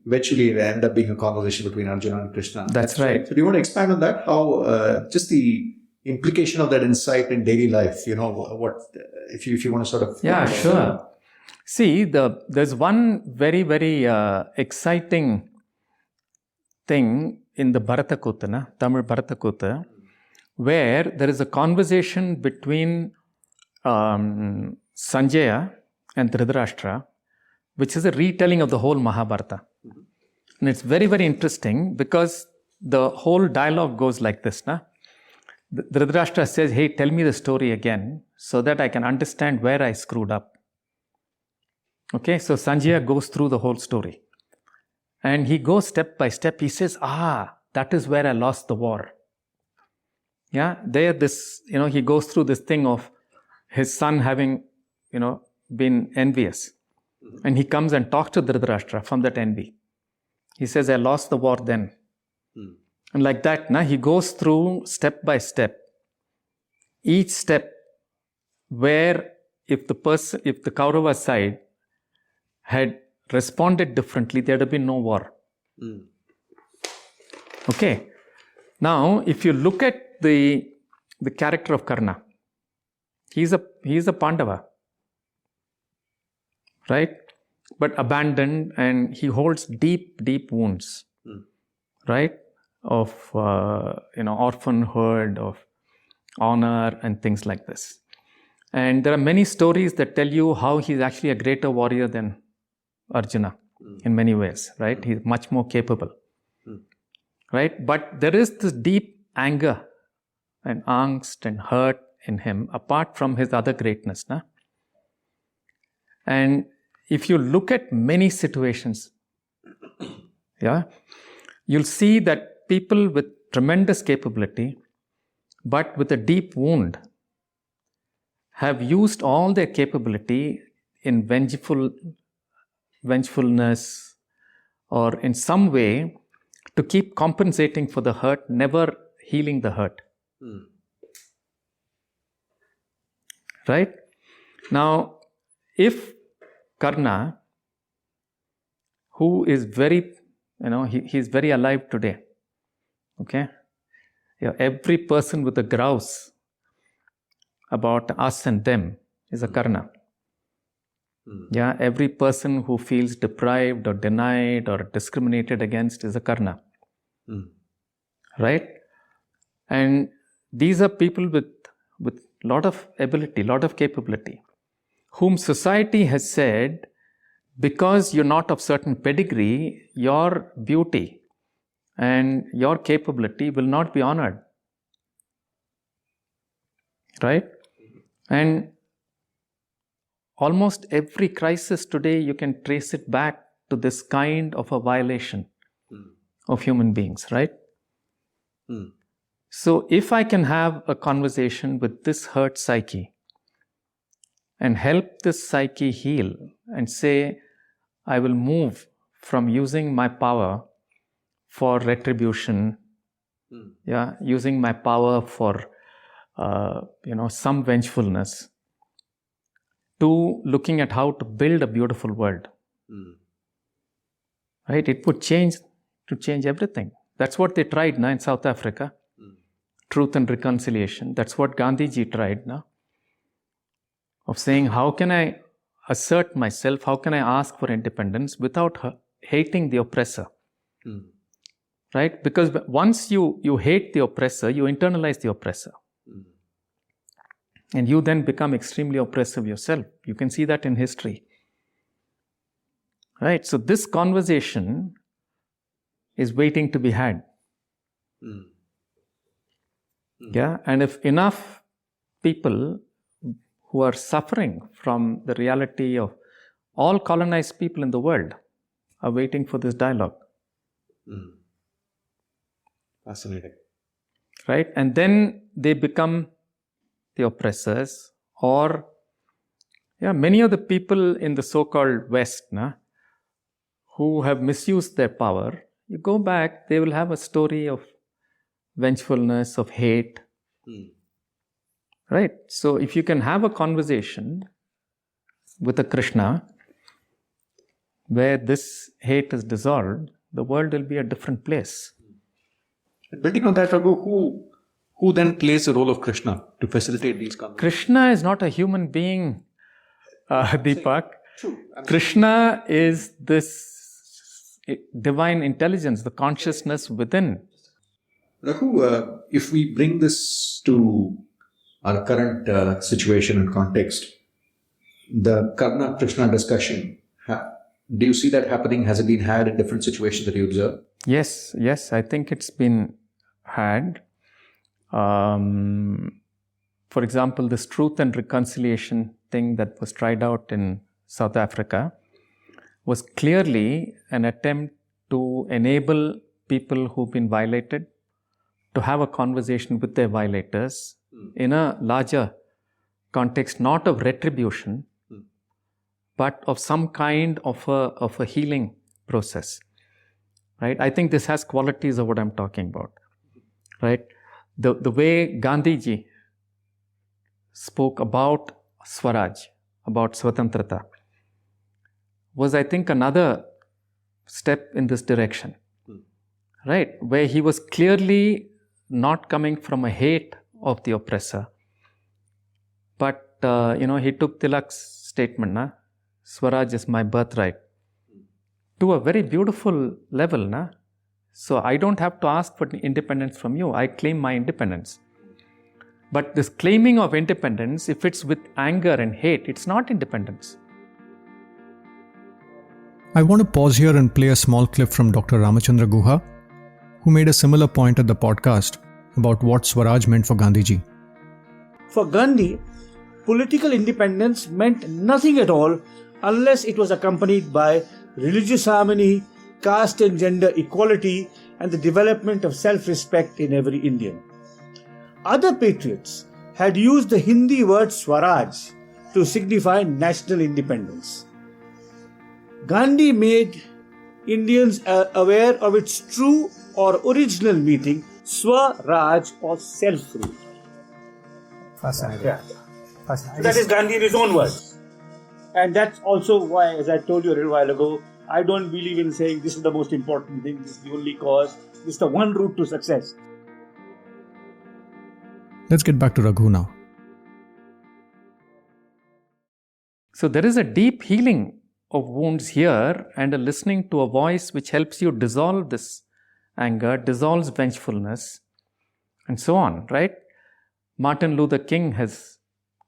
eventually it ended up being a conversation between Arjuna and Krishna. That's right. So do you want to expand on that? How, just the implication of that insight in daily life, what, if you want to sort of... Yeah, sure. See, there's one very, very exciting thing in the Bharata Kutta, Tamil Bharata Kutta, where there is a conversation between Sanjaya and Dhritarashtra, which is a retelling of the whole Mahabharata. And it's very, very interesting because the whole dialogue goes like this. Dhritarashtra says, hey, tell me the story again so that I can understand where I screwed up. Okay, so Sanjaya goes through the whole story. And he goes step by step. He says, that is where I lost the war. Yeah, he goes through this thing of his son having, been envious. And he comes and talks to Dhritarashtra from that envy. He says, I lost the war then. And like that, he goes through step by step. Each step where if the Kaurava side had responded differently, there would have been no war. Okay. Now, if you look at the character of Karna, he's a Pandava, right? But abandoned, and he holds deep, deep wounds, right? Of orphanhood, of honor, and things like this. And there are many stories that tell you how he's actually a greater warrior than Arjuna in many ways, right? He's much more capable, right? But there is this deep anger and angst and hurt in him apart from his other greatness. And if you look at many situations, you'll see that people with tremendous capability but with a deep wound have used all their capability in vengefulness or in some way to keep compensating for the hurt, never healing the hurt. Right? Now, if Karna, who is very, he's very alive today, okay? Every person with a grouse about us and them is a Karna. Yeah, every person who feels deprived or denied or discriminated against is a Karna. Right? And these are people with lot of ability, lot of capability, whom society has said, because you're not of certain pedigree, your beauty and your capability will not be honored. Right? And almost every crisis today, you can trace it back to this kind of a violation of human beings, right? So if I can have a conversation with this hurt psyche and help this psyche heal and say, I will move from using my power for retribution, using my power for some vengefulness, to looking at how to build a beautiful world. Right? It would change everything. That's what they tried now in South Africa. Truth and reconciliation. That's what Gandhiji tried now. Of saying, how can I assert myself? How can I ask for independence without hating the oppressor? Right? Because once you hate the oppressor, you internalize the oppressor. And you then become extremely oppressive yourself. You can see that in history. Right? So this conversation is waiting to be had. Yeah? And if enough people who are suffering from the reality of all colonized people in the world are waiting for this dialogue. Fascinating. Right? And then they become the oppressors, or many of the people in the so-called West who have misused their power, you go back, they will have a story of vengefulness, of hate. Right? So if you can have a conversation with a Krishna where this hate is dissolved, the world will be a different place. Building on that, Raghu, who then plays the role of Krishna to facilitate these conversations? Krishna is not a human being, Deepak. True. Krishna is this divine intelligence, the consciousness within. Raghu, if we bring this to our current situation and context, the Karna-Krishna discussion, do you see that happening? Has it been had in different situations that you observe? Yes, I think it's been had. For example, this truth and reconciliation thing that was tried out in South Africa was clearly an attempt to enable people who've been violated to have a conversation with their violators in a larger context, not of retribution, but of some kind of a healing process. Right? I think this has qualities of what I'm talking about. Right? The way Gandhiji spoke about Swaraj, about Swatantrata, was, I think, another step in this direction. Right? Where he was clearly not coming from a hate of the oppressor, but he took Tilak's statement, Swaraj is my birthright, to a very beautiful level. So I don't have to ask for independence from you. I claim my independence. But this claiming of independence, if it's with anger and hate, it's not independence. I want to pause here and play a small clip from Dr. Ramachandra Guha, who made a similar point at the podcast about what Swaraj meant for Gandhiji. For Gandhi, political independence meant nothing at all unless it was accompanied by religious harmony, caste and gender equality, and the development of self-respect in every Indian. Other patriots had used the Hindi word Swaraj to signify national independence. Gandhi made Indians aware of its true or original meaning, Swaraj, or self-rule. Fascinating. Fascinating. That is Gandhi in his own words. And that's also why, as I told you a little while ago, I don't believe in saying this is the most important thing, this is the only cause, this is the one route to success. Let's get back to Raghu now. So there is a deep healing of wounds here, and a listening to a voice which helps you dissolve this anger, dissolves vengefulness, and so on, right? Martin Luther King has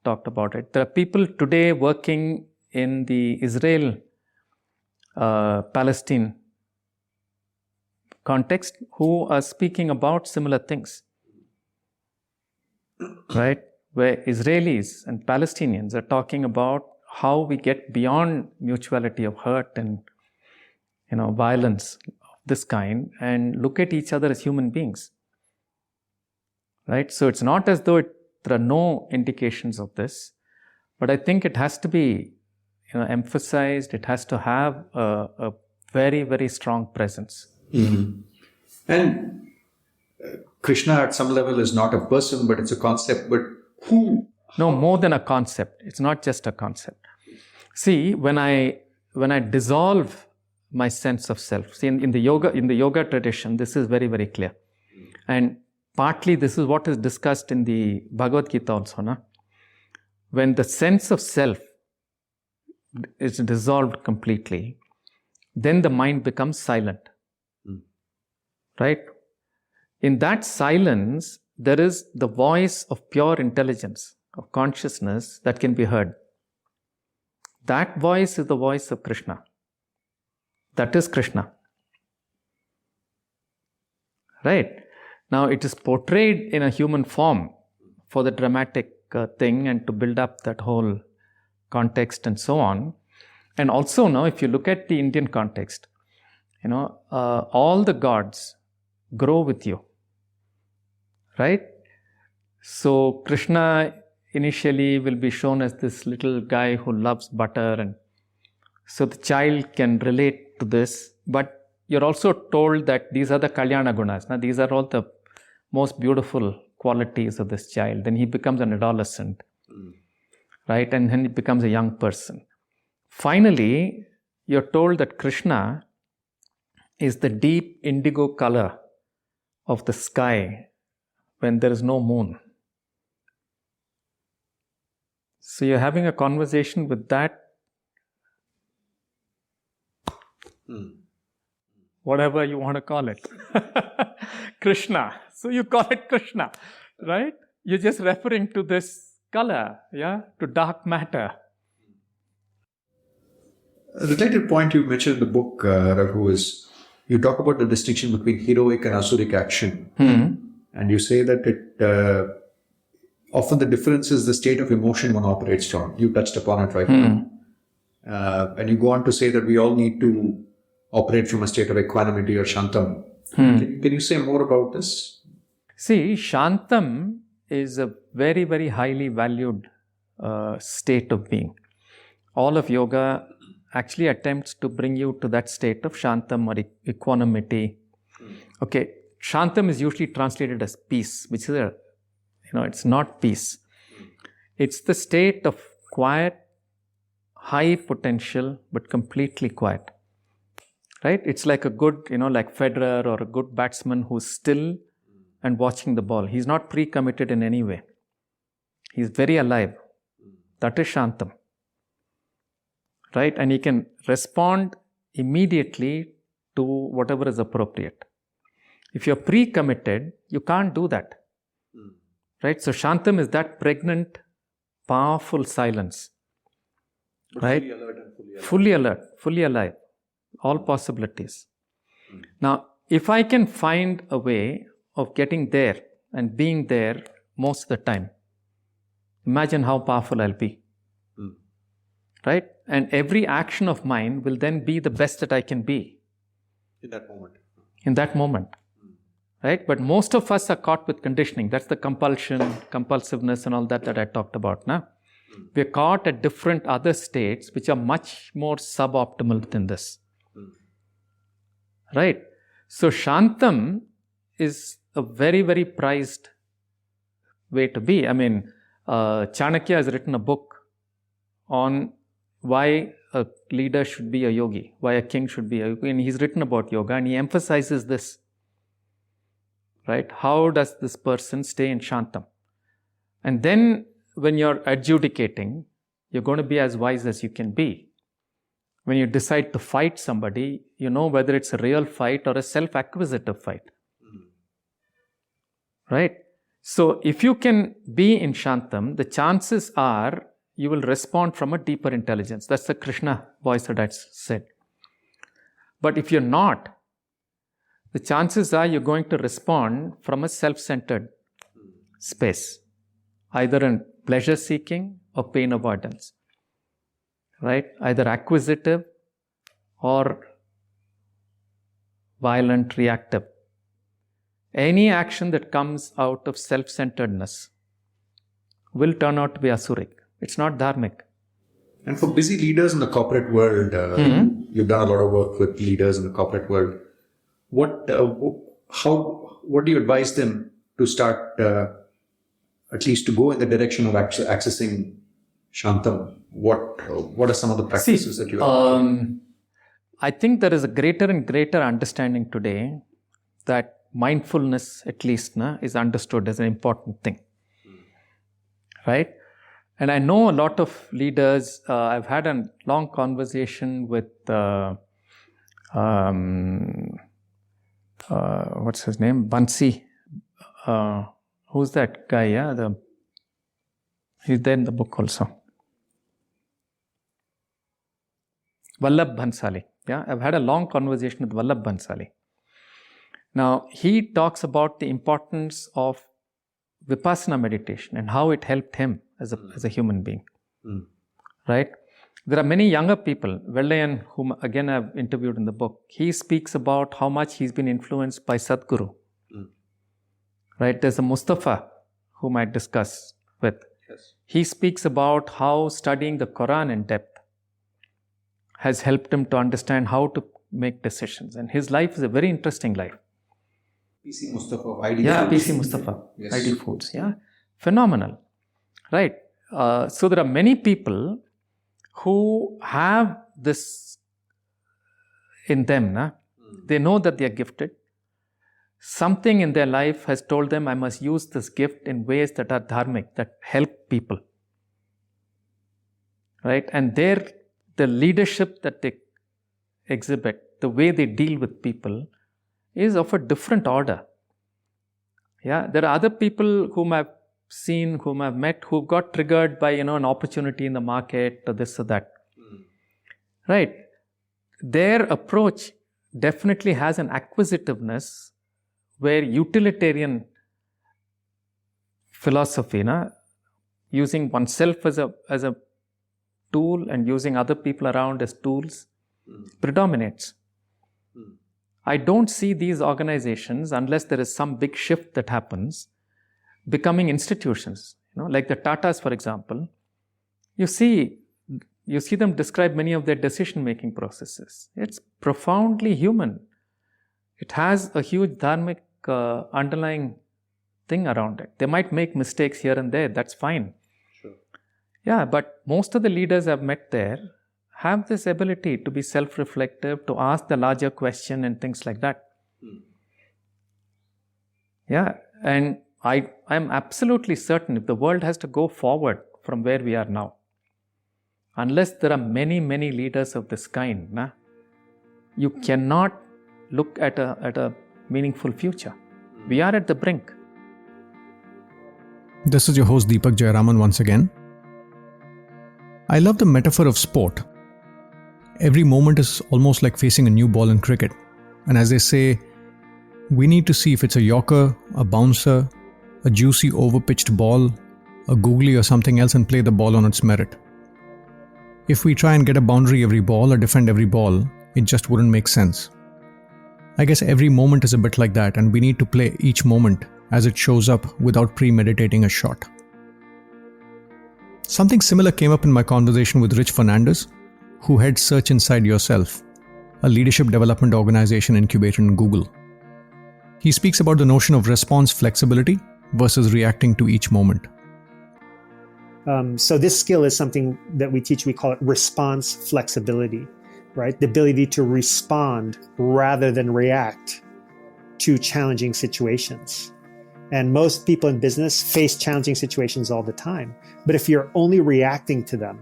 talked about it. There are people today working in the Israel-Palestine context who are speaking about similar things, right? Where Israelis and Palestinians are talking about how we get beyond mutuality of hurt and violence of this kind and look at each other as human beings, right? So it's not as though there are no indications of this, But I think it has to be emphasized. It has to have a very, very strong presence. Mm-hmm. And Krishna at some level is not a person, but it's a concept. But who? No, more than a concept. It's not just a concept. See, when I dissolve my sense of self, see in the yoga tradition, this is very, very clear. And partly this is what is discussed in the Bhagavad Gita also. Na? When the sense of self is dissolved completely, then the mind becomes silent. Right? In that silence, there is the voice of pure intelligence, of consciousness that can be heard. That voice is the voice of Krishna. That is Krishna. Right? Now, it is portrayed in a human form for the dramatic thing and to build up that whole context and so on. And also now, if you look at the Indian context, all the gods grow with you. Right? So, Krishna initially will be shown as this little guy who loves butter, and so the child can relate to this. But you're also told that these are the Kalyana Gunas. Now, these are all the most beautiful qualities of this child. Then he becomes an adolescent, right? And then he becomes a young person. Finally, you're told that Krishna is the deep indigo color of the sky when there is no moon. So you're having a conversation with that, whatever you want to call it, Krishna. So you call it Krishna, right? You're just referring to this color, to dark matter. A related point you mentioned in the book, Raghu, is you talk about the distinction between heroic and asuric action. And you say that it often the difference is the state of emotion one operates from. You touched upon it right now. And you go on to say that we all need to operate from a state of equanimity or shantam. Can you say more about this? See, shantam is a very, very highly valued state of being. All of yoga actually attempts to bring you to that state of shantam or equanimity. Okay, shantam is usually translated as peace, which is it's not peace. It's the state of quiet, high potential, but completely quiet. Right? It's like a good, like Federer or a good batsman who's still and watching the ball. He's not pre-committed in any way. He's very alive. That is shantam. Right? And he can respond immediately to whatever is appropriate. If you're pre-committed, you can't do that. Right? So shantam is that pregnant, powerful silence. But right? Fully alert and fully alive. Fully alert, fully alive. All possibilities. Now, if I can find a way of getting there and being there most of the time, imagine how powerful I'll be. Right? And every action of mine will then be the best that I can be. In that moment. In that moment. Right? But most of us are caught with conditioning. That's the compulsion, compulsiveness and all that I talked about now. We're caught at different other states which are much more suboptimal than this. Right? So shantam is a very, very prized way to be. I mean, Chanakya has written a book on why a leader should be a yogi, why a king should be a yogi. And he's written about yoga and he emphasizes this. Right? How does this person stay in shantam? And then when you're adjudicating, you're going to be as wise as you can be. When you decide to fight somebody, you know whether it's a real fight or a self-acquisitive fight. Right? So if you can be in shantam, the chances are you will respond from a deeper intelligence. That's the Krishna voice that I said. But if you're not, the chances are you're going to respond from a self-centered space, either in pleasure seeking or pain avoidance. Right? Either acquisitive or violent, reactive. Any action that comes out of self-centeredness will turn out to be asuric. It's not dharmic. And for busy leaders in the corporate world, you've done a lot of work with leaders in the corporate world. What do you advise them to start, at least to go in the direction of accessing Shantam? What are some of the practices that you have? I think there is a greater and greater understanding today that mindfulness, at least, is understood as an important thing. Right? And I know a lot of leaders. I've had a long conversation with what's his name? Bansi. Who's that guy? Yeah, he's there in the book also. Vallabh Bhansali. Yeah, I've had a long conversation with Vallabh Bhansali. Now, he talks about the importance of Vipassana meditation and how it helped him as a human being. Right? There are many younger people, Vellayan, whom again I've interviewed in the book, he speaks about how much he's been influenced by Sadhguru. Right? There's a Mustafa, whom I discuss with. Yes. He speaks about how studying the Quran in depth has helped him to understand how to make decisions. And his life is a very interesting life. PC Mustafa of ID Yeah, Foods. PC Mustafa, Yes. ID Foods. Yeah, phenomenal. Right. So there are many people who have this in them. They know that they are gifted. Something in their life has told them, I must use this gift in ways that are dharmic, that help people. Right? And the leadership that they exhibit, the way they deal with people, is of a different order. Yeah, there are other people whom I've seen, whom I've met, who got triggered by, an opportunity in the market or this or that. Right? Their approach definitely has an acquisitiveness where utilitarian philosophy, using oneself as a tool and using other people around as tools, predominates. I don't see these organizations, unless there is some big shift that happens, becoming institutions. Like the Tatas, for example, you see them describe many of their decision-making processes. It's profoundly human. It has a huge dharmic underlying thing around it. They might make mistakes here and there, that's fine. Sure. Yeah, but most of the leaders I've met there have this ability to be self-reflective, to ask the larger question and things like that. Yeah, and I'm absolutely certain if the world has to go forward from where we are now, unless there are many, many leaders of this kind, you cannot look at a meaningful future. We are at the brink. This is your host Deepak Jayaraman once again. I love the metaphor of sport. Every moment is almost like facing a new ball in cricket. And as they say, we need to see if it's a yorker, a bouncer, a juicy overpitched ball, a googly or something else, and play the ball on its merit. If we try and get a boundary every ball or defend every ball, it just wouldn't make sense. I guess every moment is a bit like that, and we need to play each moment as it shows up without premeditating a shot. Something similar came up in my conversation with Rich Fernandez, who heads Search Inside Yourself, a leadership development organization incubated in Google. He speaks about the notion of response flexibility versus reacting to each moment. So this skill is something that we teach. We call it response flexibility, right? The ability to respond rather than react to challenging situations. And most people in business face challenging situations all the time. But if you're only reacting to them,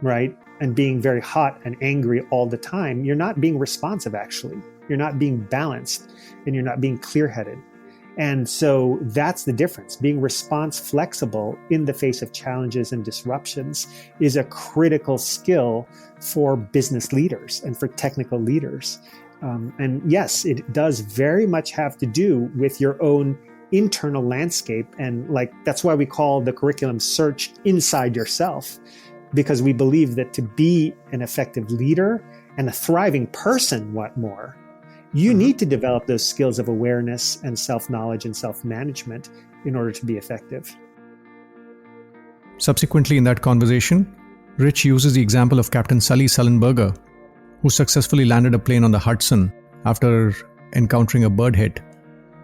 right, and being very hot and angry all the time, you're not being responsive, actually. You're not being balanced, and you're not being clear-headed. And so that's the difference. Being response flexible in the face of challenges and disruptions is a critical skill for business leaders and for technical leaders. And yes, it does very much have to do with your own internal landscape. And that's why we call the curriculum Search Inside Yourself, because we believe that to be an effective leader and a thriving person, what more, you need to develop those skills of awareness and self-knowledge and self-management in order to be effective. Subsequently, in that conversation, Rich uses the example of Captain Sully Sullenberger, who successfully landed a plane on the Hudson after encountering a bird hit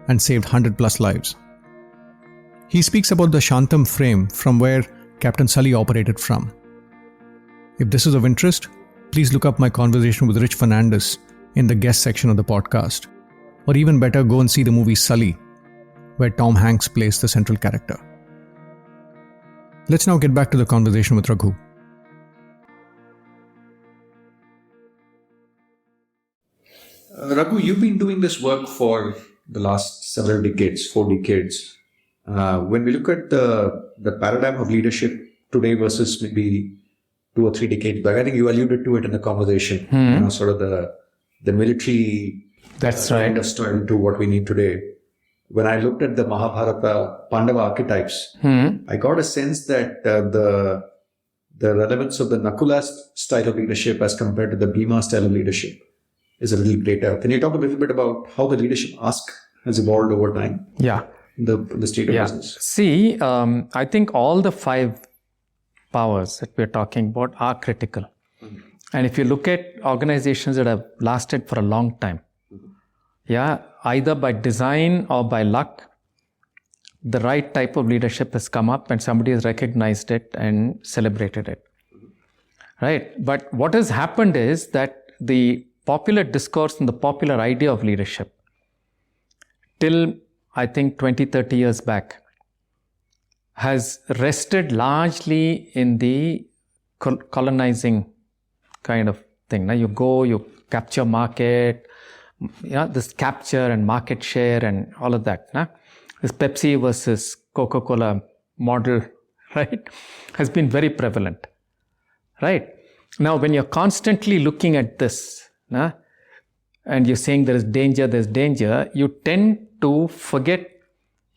and saved 100 plus lives. He speaks about the Shantam frame from where Captain Sully operated from. If this is of interest, please look up my conversation with Rich Fernandez in the guest section of the podcast. Or even better, go and see the movie Sully, where Tom Hanks plays the central character. Let's now get back to the conversation with Raghu. Raghu, you've been doing this work for the last several decades, 4 decades. When we look at the paradigm of leadership today versus maybe 2 or 3 decades back, I think you alluded to it in the conversation, sort of the military kind of style to what we need today. When I looked at the Mahabharata Pandava archetypes, I got a sense that the relevance of the Nakula's style of leadership as compared to the Bhima style of leadership is a little greater. Can you talk a little bit about how the leadership ask has evolved over time? Yeah. The state of business. See, I think all the 5 powers that we're talking about are critical. And if you look at organizations that have lasted for a long time, either by design or by luck, the right type of leadership has come up and somebody has recognized it and celebrated it. Right? But what has happened is that the popular discourse and the popular idea of leadership till I think 20-30 years back has rested largely in the colonizing kind of thing. Now you go, you capture market, this capture and market share and all of that. This Pepsi versus Coca-Cola model, right, has been very prevalent, right? Now, when you're constantly looking at this, and you're saying there's danger, you tend to forget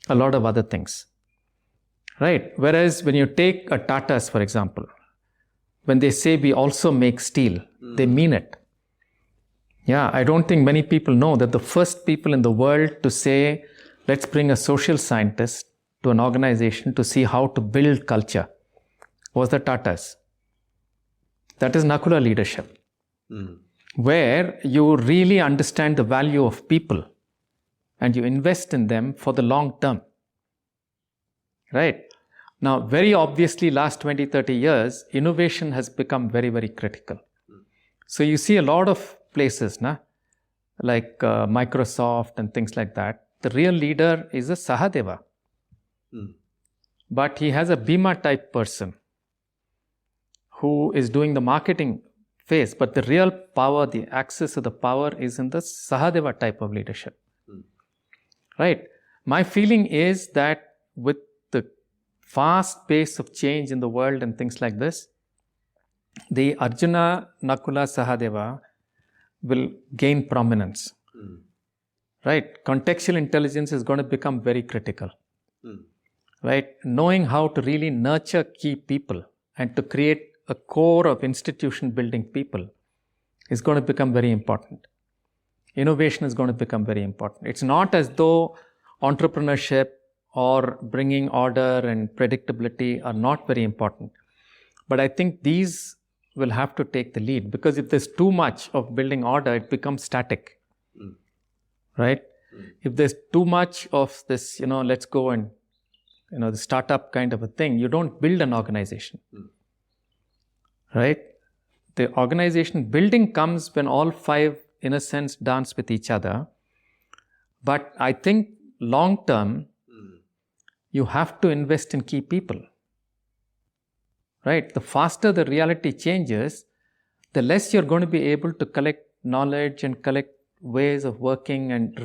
a lot of other things, right? Whereas when you take a Tata's, for example, when they say we also make steel, they mean it. I don't think many people know that the first people in the world to say, let's bring a social scientist to an organization to see how to build culture was the Tatas. That is Nakula leadership. Where you really understand the value of people and you invest in them for the long term. Right? Now, very obviously, last 20-30 years, innovation has become very, very critical. So you see a lot of places, like Microsoft and things like that. The real leader is a Sahadeva. But he has a Bhima type person who is doing the marketing phase, but the real power, the access to the power is in the Sahadeva type of leadership. Right? My feeling is that with the fast pace of change in the world and things like this, the Arjuna, Nakula, Sahadeva will gain prominence. Right? Contextual intelligence is going to become very critical. Right? Knowing how to really nurture key people and to create a core of institution building people is going to become very important. Innovation is going to become very important. It's not as though entrepreneurship or bringing order and predictability are not very important. But I think these will have to take the lead, because if there's too much of building order, it becomes static. Right? If there's too much of this, let's go and, the startup kind of a thing, you don't build an organization. Right? The organization building comes when all 5, in a sense, dance with each other. But I think long term, you have to invest in key people. Right? The faster the reality changes, the less you're going to be able to collect knowledge and collect ways of working and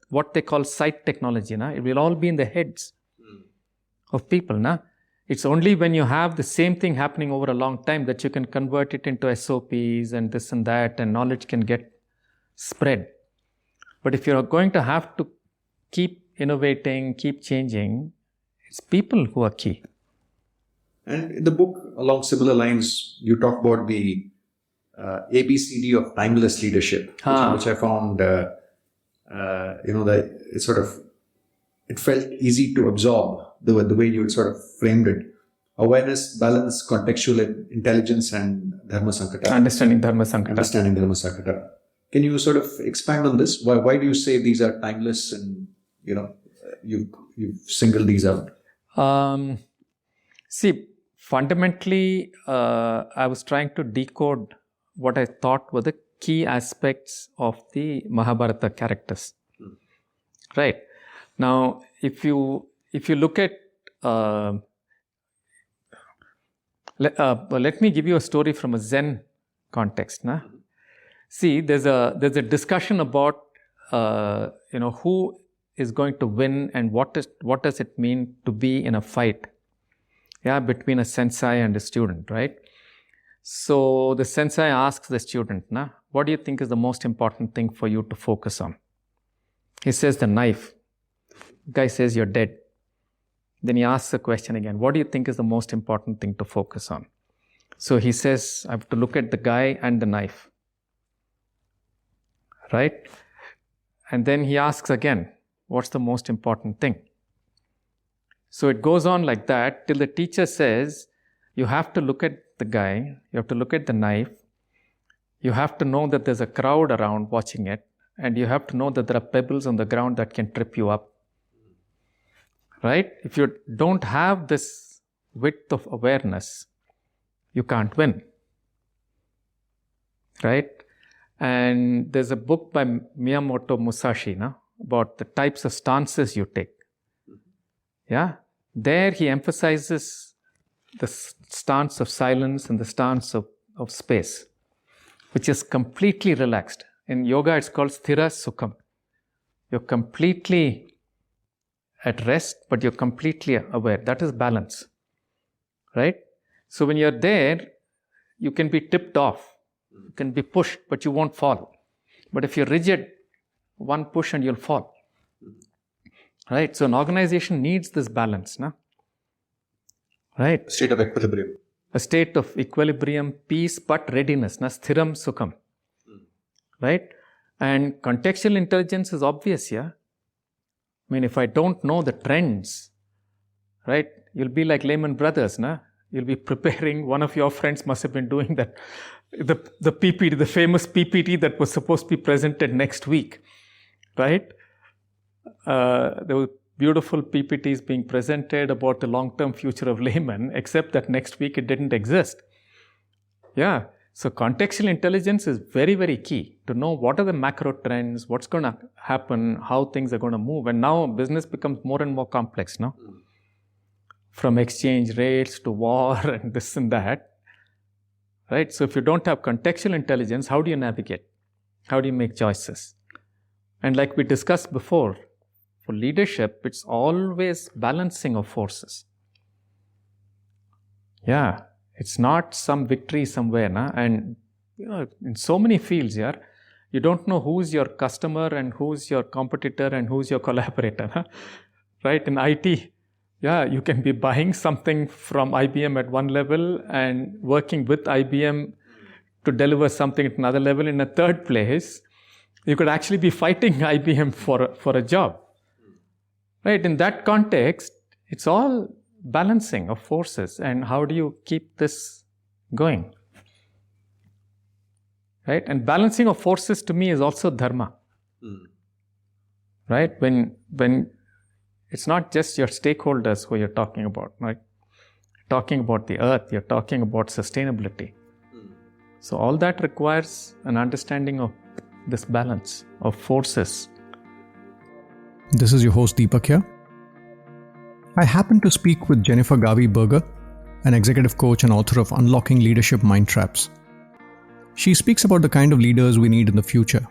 what they call site technology. It will all be in the heads of people. It's only when you have the same thing happening over a long time that you can convert it into SOPs and this and that, and knowledge can get spread. But if you're going to have to keep innovating, keep changing, it's people who are key. And in the book, along similar lines, you talk about the ABCD of timeless leadership, which I found, it felt easy to absorb the way you sort of framed it. Awareness, balance, contextual intelligence, and dharma sankata. Understanding dharma sankata. Understanding dharma sankata. Can you sort of expand on this? Why do you say these are timeless and, you've singled these out? See, fundamentally, I was trying to decode what I thought were the key aspects of the Mahabharata characters. Right. Now, if you look at, let me give you a story from a Zen context. Nah? See, there's a discussion about who is going to win and what does it mean to be in a fight, between a sensei and a student, right? So the sensei asks the student, what do you think is the most important thing for you to focus on? He says the knife. The guy says you're dead. Then he asks the question again, what do you think is the most important thing to focus on? So he says, I have to look at the guy and the knife. Right? And then he asks again, what's the most important thing? So it goes on like that till the teacher says, you have to look at the guy, you have to look at the knife, you have to know that there's a crowd around watching it, and you have to know that there are pebbles on the ground that can trip you up. Right? If you don't have this width of awareness, you can't win. Right? And there's a book by Miyamoto Musashi about the types of stances you take. Yeah? There he emphasizes the stance of silence and the stance of space, which is completely relaxed. In yoga, it's called sthira sukham. You're completely at rest, but you're completely aware. That is balance. Right? So when you're there, you can be tipped off. You can be pushed, but you won't fall. But if you're rigid, one push and you'll fall. Right? So an organization needs this balance. Right? State of equilibrium. A state of equilibrium, peace, but readiness. Sthiram sukham. Right? And contextual intelligence is obvious here. I mean, if I don't know the trends, right, you'll be like Lehman Brothers, You'll be preparing, one of your friends must have been doing that, the PPT, the famous PPT that was supposed to be presented next week, right? There were beautiful PPTs being presented about the long-term future of Lehman, except that next week it didn't exist. Yeah. So contextual intelligence is very, very key to know what are the macro trends, what's going to happen, how things are going to move. And now business becomes more and more complex, From exchange rates to war and this and that. Right? So if you don't have contextual intelligence, how do you navigate? How do you make choices? And like we discussed before, for leadership, it's always balancing of forces. Yeah. It's not some victory somewhere, and in so many fields here, you don't know who's your customer and who's your competitor and who's your collaborator, right? In IT, you can be buying something from IBM at one level and working with IBM to deliver something at another level. In a third place, you could actually be fighting IBM for a job, right? In that context, it's all balancing of forces, and how do you keep this going, right? And balancing of forces to me is also dharma, right? When it's not just your stakeholders who you're talking about, right? You're talking about the earth, you're talking about sustainability. So all that requires an understanding of this balance of forces. This is your host Deepak here. I happened to speak with Jennifer Garvey-Berger, an executive coach and author of Unlocking Leadership Mind Traps. She speaks about the kind of leaders we need in the future.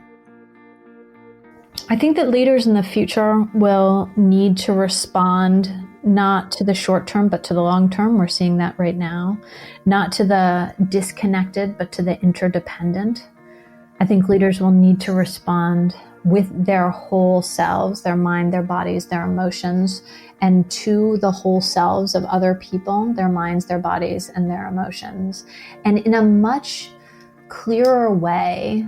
I think that leaders in the future will need to respond not to the short term, but to the long term. We're seeing that right now. Not to the disconnected, but to the interdependent. I think leaders will need to respond with their whole selves, their mind, their bodies, their emotions, and to the whole selves of other people, their minds, their bodies, and their emotions. And in a much clearer way,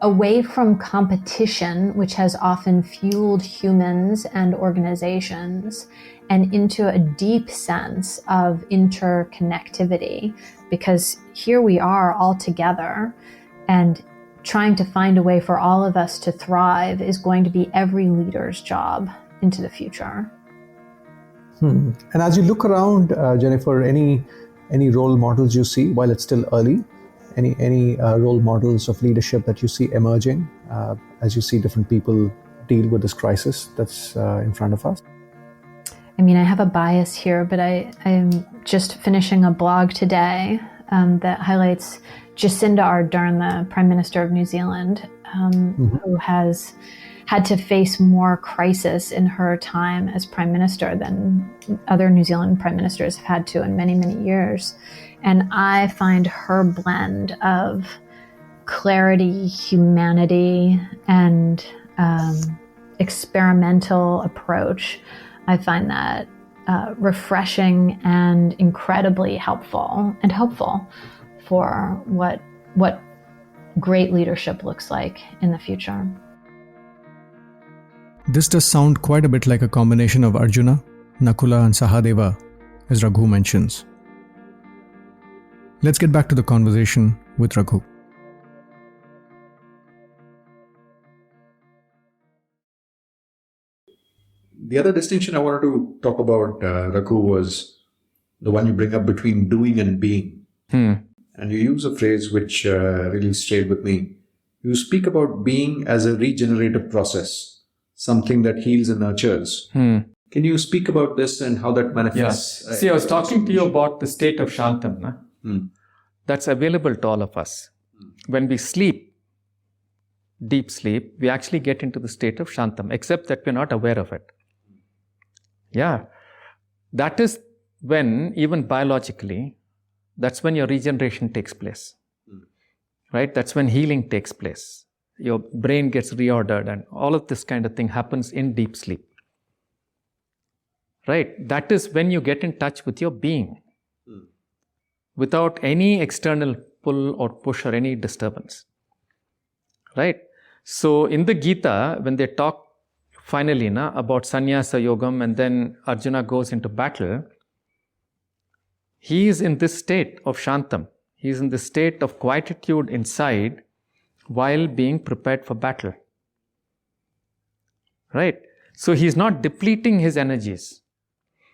away from competition, which has often fueled humans and organizations, and into a deep sense of interconnectivity, because here we are all together, and trying to find a way for all of us to thrive is going to be every leader's job into the future. And as you look around, Jennifer, any role models you see while it's still early? Any role models of leadership that you see emerging as you see different people deal with this crisis that's in front of us? I mean, I have a bias here, but I'm just finishing a blog today that highlights Jacinda Ardern, the Prime Minister of New Zealand, who has had to face more crisis in her time as Prime Minister than other New Zealand Prime Ministers have had to in many, many years. And I find her blend of clarity, humanity, and experimental approach, I find that refreshing and incredibly helpful for what great leadership looks like in the future. This does sound quite a bit like a combination of Arjuna, Nakula and Sahadeva, as Raghu mentions. Let's get back to the conversation with Raghu. The other distinction I wanted to talk about, Raghu, was the one you bring up between doing and being. And you use a phrase which really stayed with me. You speak about being as a regenerative process, something that heals and nurtures. Can you speak about this and how that manifests? Yeah. See, I was talking to you about the state of Shantam. That's available to all of us. When we sleep, deep sleep, we actually get into the state of Shantam, except that we're not aware of it. Yeah. That is when, even biologically, that's when your regeneration takes place. Right? That's when healing takes place. Your brain gets reordered and all of this kind of thing happens in deep sleep. Right? That is when you get in touch with your being without any external pull or push or any disturbance. Right? So in the Gita, when they talk finally about sannyasa yogam and then Arjuna goes into battle, he is in this state of Shantam. He is in the state of quietude inside while being prepared for battle. Right? So he's not depleting his energies.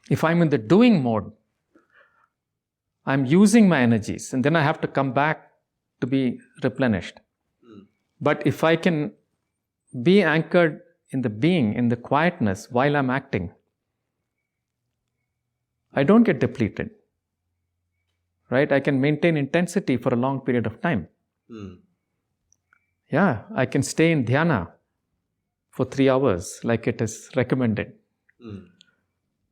If I'm in the doing mode, I'm using my energies and then I have to come back to be replenished. But if I can be anchored in the being, in the quietness while I'm acting, I don't get depleted. Right? I can maintain intensity for a long period of time. Yeah, I can stay in dhyana for 3 hours like it is recommended.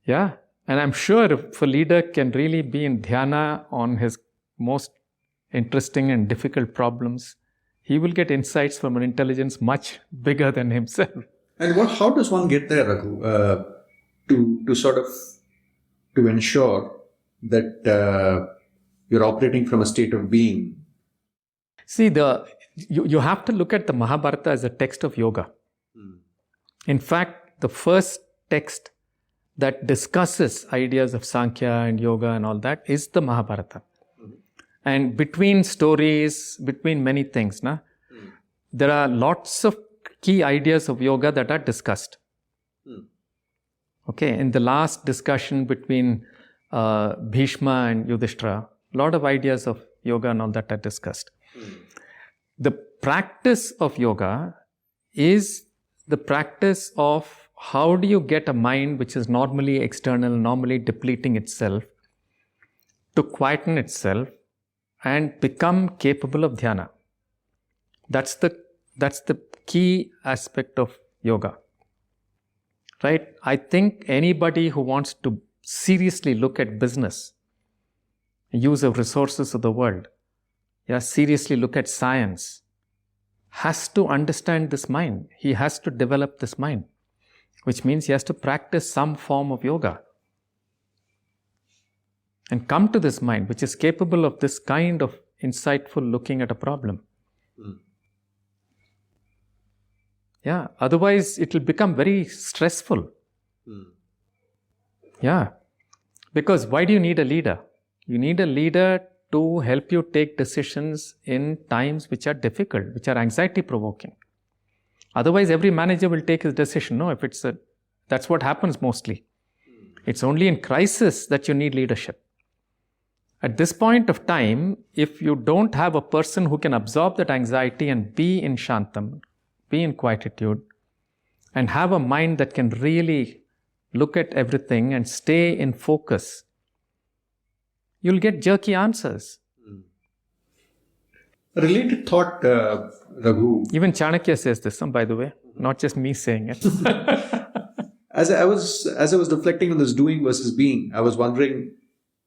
Yeah, and I'm sure if a leader can really be in dhyana on his most interesting and difficult problems, he will get insights from an intelligence much bigger than himself. And how does one get there, Raghu, to ensure that you're operating from a state of being? See, you have to look at the Mahabharata as a text of yoga. In fact, the first text that discusses ideas of Sankhya and yoga and all that is the Mahabharata. And between stories, between many things, there are lots of key ideas of yoga that are discussed. Okay, in the last discussion between Bhishma and Yudhishthira, a lot of ideas of yoga and all that are discussed. The practice of yoga is the practice of how do you get a mind which is normally external, normally depleting itself, to quieten itself and become capable of dhyana. That's the key aspect of yoga. Right? I think anybody who wants to seriously look at business, use of resources of the world, seriously look at science, has to understand this mind. He has to develop this mind, which means he has to practice some form of yoga and come to this mind, which is capable of this kind of insightful looking at a problem. Yeah, otherwise it will become very stressful. Yeah, because why do you need a leader? You need a leader to help you take decisions in times which are difficult, which are anxiety provoking. Otherwise, every manager will take his decision. No, that's what happens mostly. It's only in crisis that you need leadership. At this point of time, if you don't have a person who can absorb that anxiety and be in shantam, be in quietude, and have a mind that can really look at everything and stay in focus, you'll get jerky answers. A related thought, Raghu. Even Chanakya says this, by the way, not just me saying it. As I was reflecting on this doing versus being, I was wondering,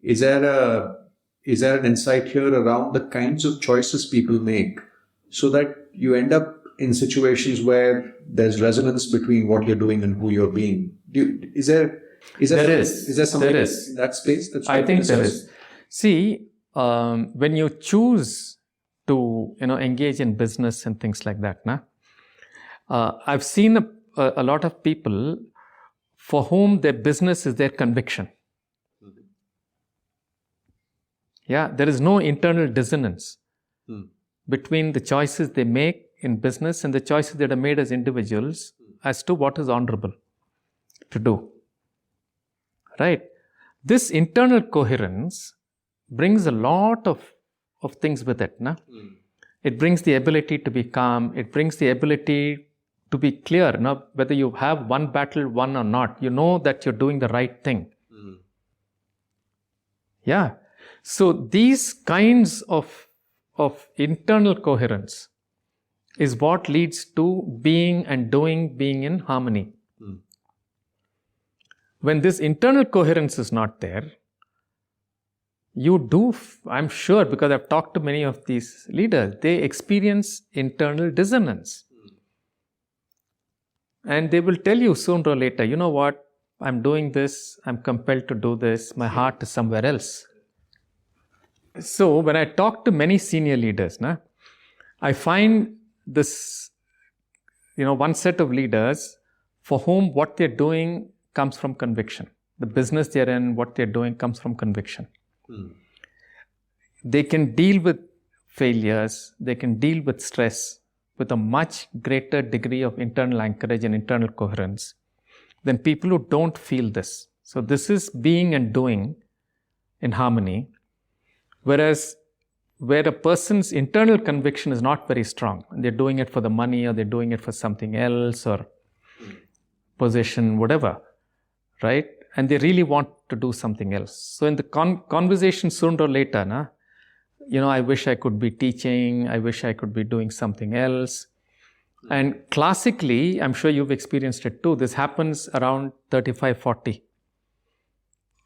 is there an insight here around the kinds of choices people make so that you end up in situations where there's resonance between what you're doing and who you're being? Is there something in that space? I think there is. See, when you choose to engage in business and things like that, I've seen a lot of people for whom their business is their conviction. Yeah, there is no internal dissonance between the choices they make in business and the choices that are made as individuals as to what is honorable to do. Right? This internal coherence brings a lot of things with it. It brings the ability to be calm. It brings the ability to be clear. Whether you have one battle won or not, you know that you're doing the right thing. Yeah. So these kinds of internal coherence is what leads to being and doing being in harmony. When this internal coherence is not there, you do, I'm sure, because I've talked to many of these leaders, they experience internal dissonance. And they will tell you sooner or later, you know what, I'm doing this, I'm compelled to do this, my heart is somewhere else. So when I talk to many senior leaders, I find this, one set of leaders for whom what they're doing comes from conviction. The business they're in, what they're doing comes from conviction. They can deal with failures, they can deal with stress with a much greater degree of internal anchorage and internal coherence than people who don't feel this. So this is being and doing in harmony. Whereas where a person's internal conviction is not very strong, and they're doing it for the money or they're doing it for something else or position, whatever, right? And they really want to do something else. So in the conversation sooner or later, I wish I could be teaching, I wish I could be doing something else. And classically, I'm sure you've experienced it too, this happens around 35, 40.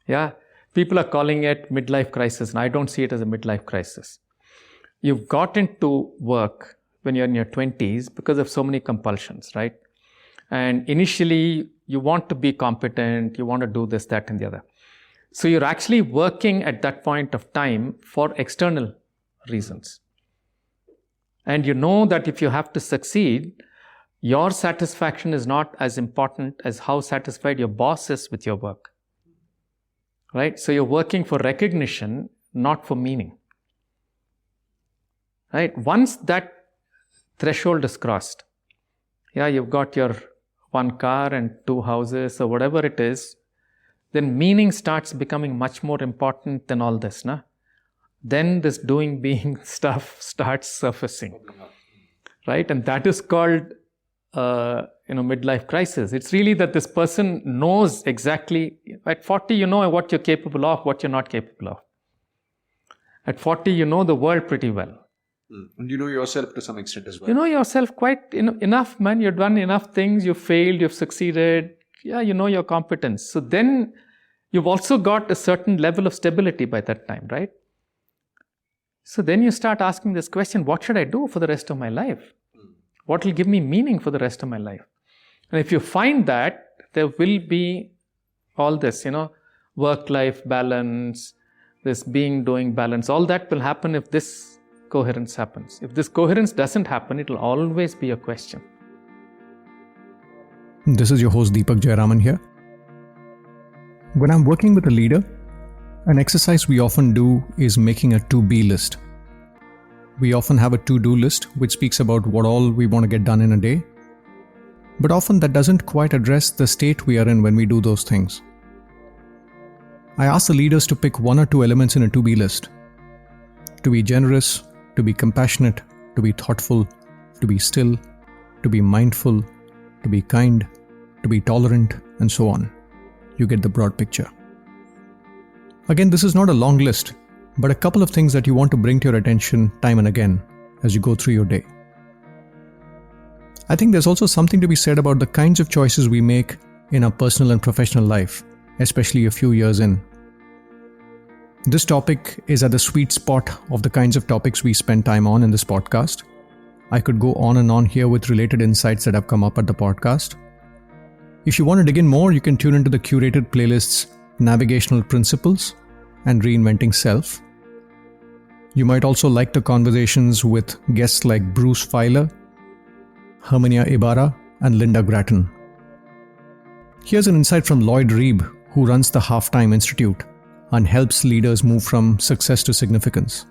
Yeah. People are calling it midlife crisis, and I don't see it as a midlife crisis. You've got into work when you're in your 20s because of so many compulsions, right? And initially, you want to be competent, you want to do this, that, and the other. So you're actually working at that point of time for external reasons. And you know that if you have to succeed, your satisfaction is not as important as how satisfied your boss is with your work. Right? So you're working for recognition, not for meaning. Right? Once that threshold is crossed, you've got your one car and 2 houses or whatever it is, then meaning starts becoming much more important than all this. Then this doing, being stuff starts surfacing. Right? And that is called midlife crisis. It's really that this person knows exactly, at 40 you know what you're capable of, what you're not capable of. At 40 you know the world pretty well. And you know yourself to some extent as well. You know yourself quite enough, man. You've done enough things, you've failed, you've succeeded. Yeah, you know your competence. So then you've also got a certain level of stability by that time, right? So then you start asking this question, what should I do for the rest of my life? What will give me meaning for the rest of my life? And if you find that, there will be all this, work-life balance, this being-doing balance, all that will happen if this coherence happens. If this coherence doesn't happen, it will always be a question. This is your host Deepak Jayaraman here. When I'm working with a leader, an exercise we often do is making a to-be list. We often have a to-do list which speaks about what all we want to get done in a day, but often that doesn't quite address the state we are in when we do those things. I ask the leaders to pick one or two elements in a to-be list. To be generous, to be compassionate, to be thoughtful, to be still, to be mindful, to be kind, to be tolerant, and so on. You get the broad picture. Again, this is not a long list, but a couple of things that you want to bring to your attention time and again as you go through your day. I think there's also something to be said about the kinds of choices we make in our personal and professional life, especially a few years in. This topic is at the sweet spot of the kinds of topics we spend time on in this podcast. I could go on and on here with related insights that have come up at the podcast. If you want to dig in more, you can tune into the curated playlists Navigational Principles and Reinventing Self. You might also like the conversations with guests like Bruce Feiler, Herminia Ibarra, and Linda Grattan. Here's an insight from Lloyd Reeb, who runs the Halftime Institute and helps leaders move from success to significance.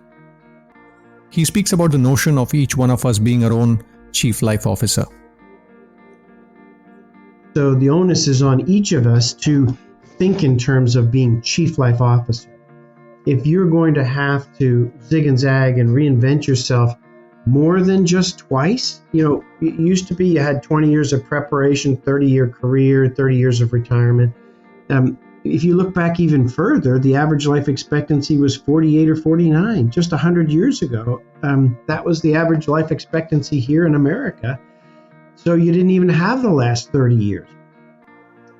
He speaks about the notion of each one of us being our own chief life officer. So the onus is on each of us to think in terms of being chief life officer. If you're going to have to zig and zag and reinvent yourself more than just twice, it used to be you had 20 years of preparation, 30-year career, 30 years of retirement. If you look back even further, the average life expectancy was 48 or 49. Just 100 years ago, that was the average life expectancy here in America. So you didn't even have the last 30 years.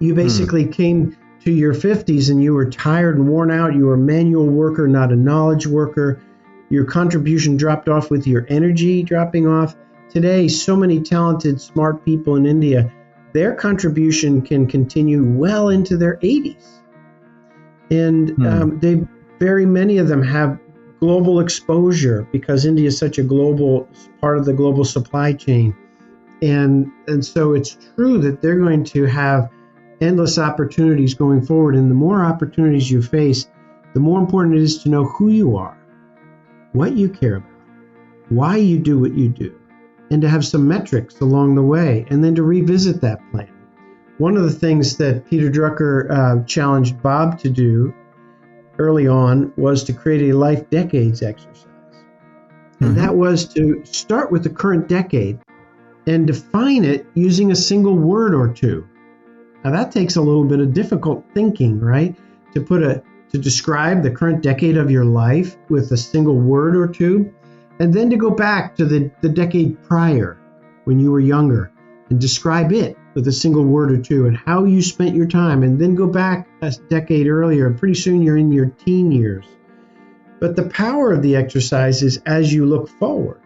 You basically came to your 50s and you were tired and worn out. You were a manual worker, not a knowledge worker. Your contribution dropped off with your energy dropping off. Today, so many talented, smart people in India, their contribution can continue well into their 80s. And very many of them have global exposure because India is such a global part of the global supply chain. And so it's true that they're going to have endless opportunities going forward. And the more opportunities you face, the more important it is to know who you are, what you care about, why you do what you do, and to have some metrics along the way, and then to revisit that plan. One of the things that Peter Drucker challenged Bob to do early on was to create a life decades exercise. And that was to start with the current decade and define it using a single word or two. Now that takes a little bit of difficult thinking, right? To describe the current decade of your life with a single word or two, and then to go back to the decade prior when you were younger and describe it with a single word or two and how you spent your time, and then go back a decade earlier. Pretty soon you're in your teen years. But the power of the exercise is as you look forward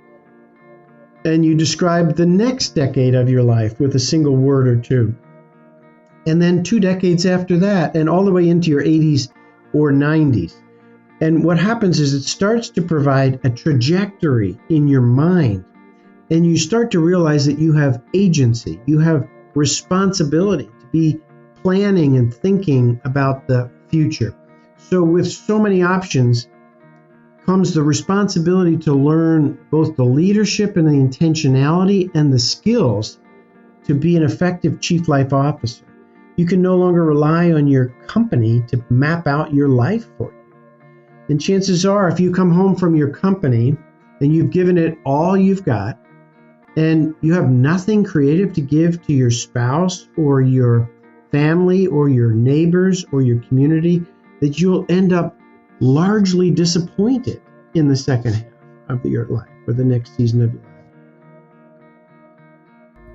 and you describe the next decade of your life with a single word or two, and then 2 decades after that, and all the way into your 80s or 90s. And what happens is it starts to provide a trajectory in your mind, and you start to realize that you have agency, you have responsibility to be planning and thinking about the future. So with so many options comes the responsibility to learn both the leadership and the intentionality and the skills to be an effective chief life officer. You can no longer rely on your company to map out your life for you. And chances are, if you come home from your company and you've given it all you've got, and you have nothing creative to give to your spouse or your family or your neighbors or your community, that you'll end up largely disappointed in the second half of your life or the next season of your life.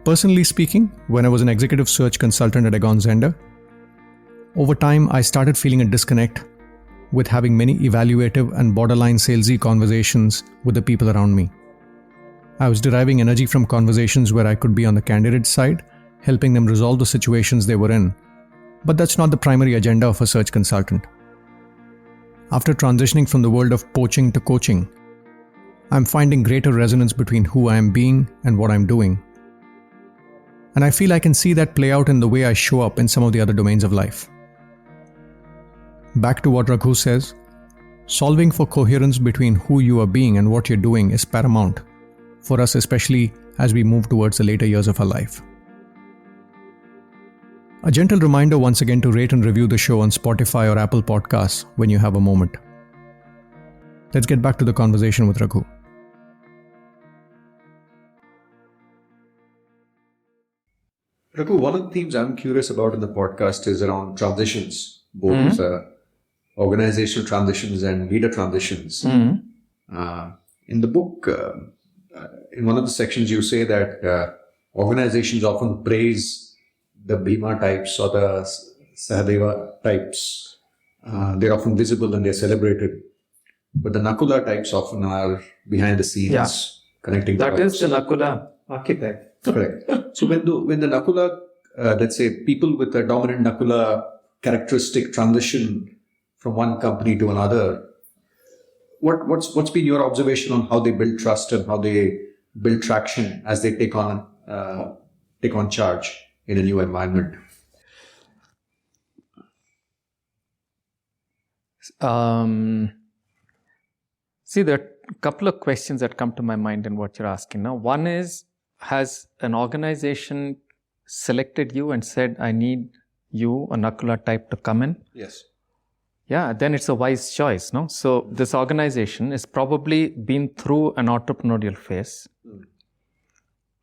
Personally speaking, when I was an executive search consultant at Egon Zehnder, over time I started feeling a disconnect with having many evaluative and borderline salesy conversations with the people around me. I was deriving energy from conversations where I could be on the candidate side, helping them resolve the situations they were in. But that's not the primary agenda of a search consultant. After transitioning from the world of poaching to coaching, I'm finding greater resonance between who I am being and what I'm doing. And I feel I can see that play out in the way I show up in some of the other domains of life. Back to what Raghu says, solving for coherence between who you are being and what you're doing is paramount for us, especially as we move towards the later years of our life. A gentle reminder once again to rate and review the show on Spotify or Apple Podcasts when you have a moment. Let's get back to the conversation with Raghu. Raghu, one of the themes I'm curious about in the podcast is around transitions, both organizational transitions and leader transitions. In the book, in one of the sections, you say that organizations often praise the Bhima types or the Sahadeva types. They're often visible and they're celebrated. But the Nakula types often are behind the scenes, connecting the dots. That is the Nakula archetype. Correct. So when the Nakula, let's say people with a dominant Nakula characteristic transition from one company to another, what's been your observation on how they build trust and how they build traction as they take on charge in a new environment? See, there are a couple of questions that come to my mind in what you're asking now. One is, has an organization selected you and said, I need you, a Nakula type, to come in? Yes. Yeah, then it's a wise choice, no? So this organization has probably been through an entrepreneurial phase,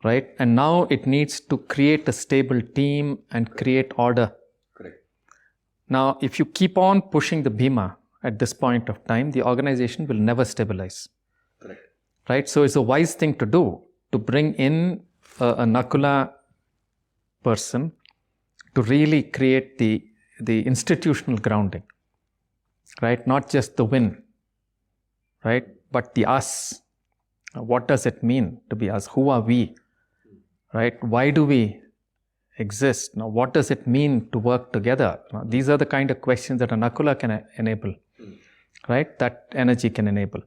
right? And now it needs to create a stable team and create order. Correct. Now, if you keep on pushing the Bhima at this point of time, the organization will never stabilize. Correct. Right? So it's a wise thing to do, to bring in a Nakula person to really create the institutional grounding, right? Not just the win, right? But the us. What does it mean to be us? Who are we, right? Why do we exist? Now, what does it mean to work together? Now, these are the kind of questions that a Nakula can enable, right? That energy can enable.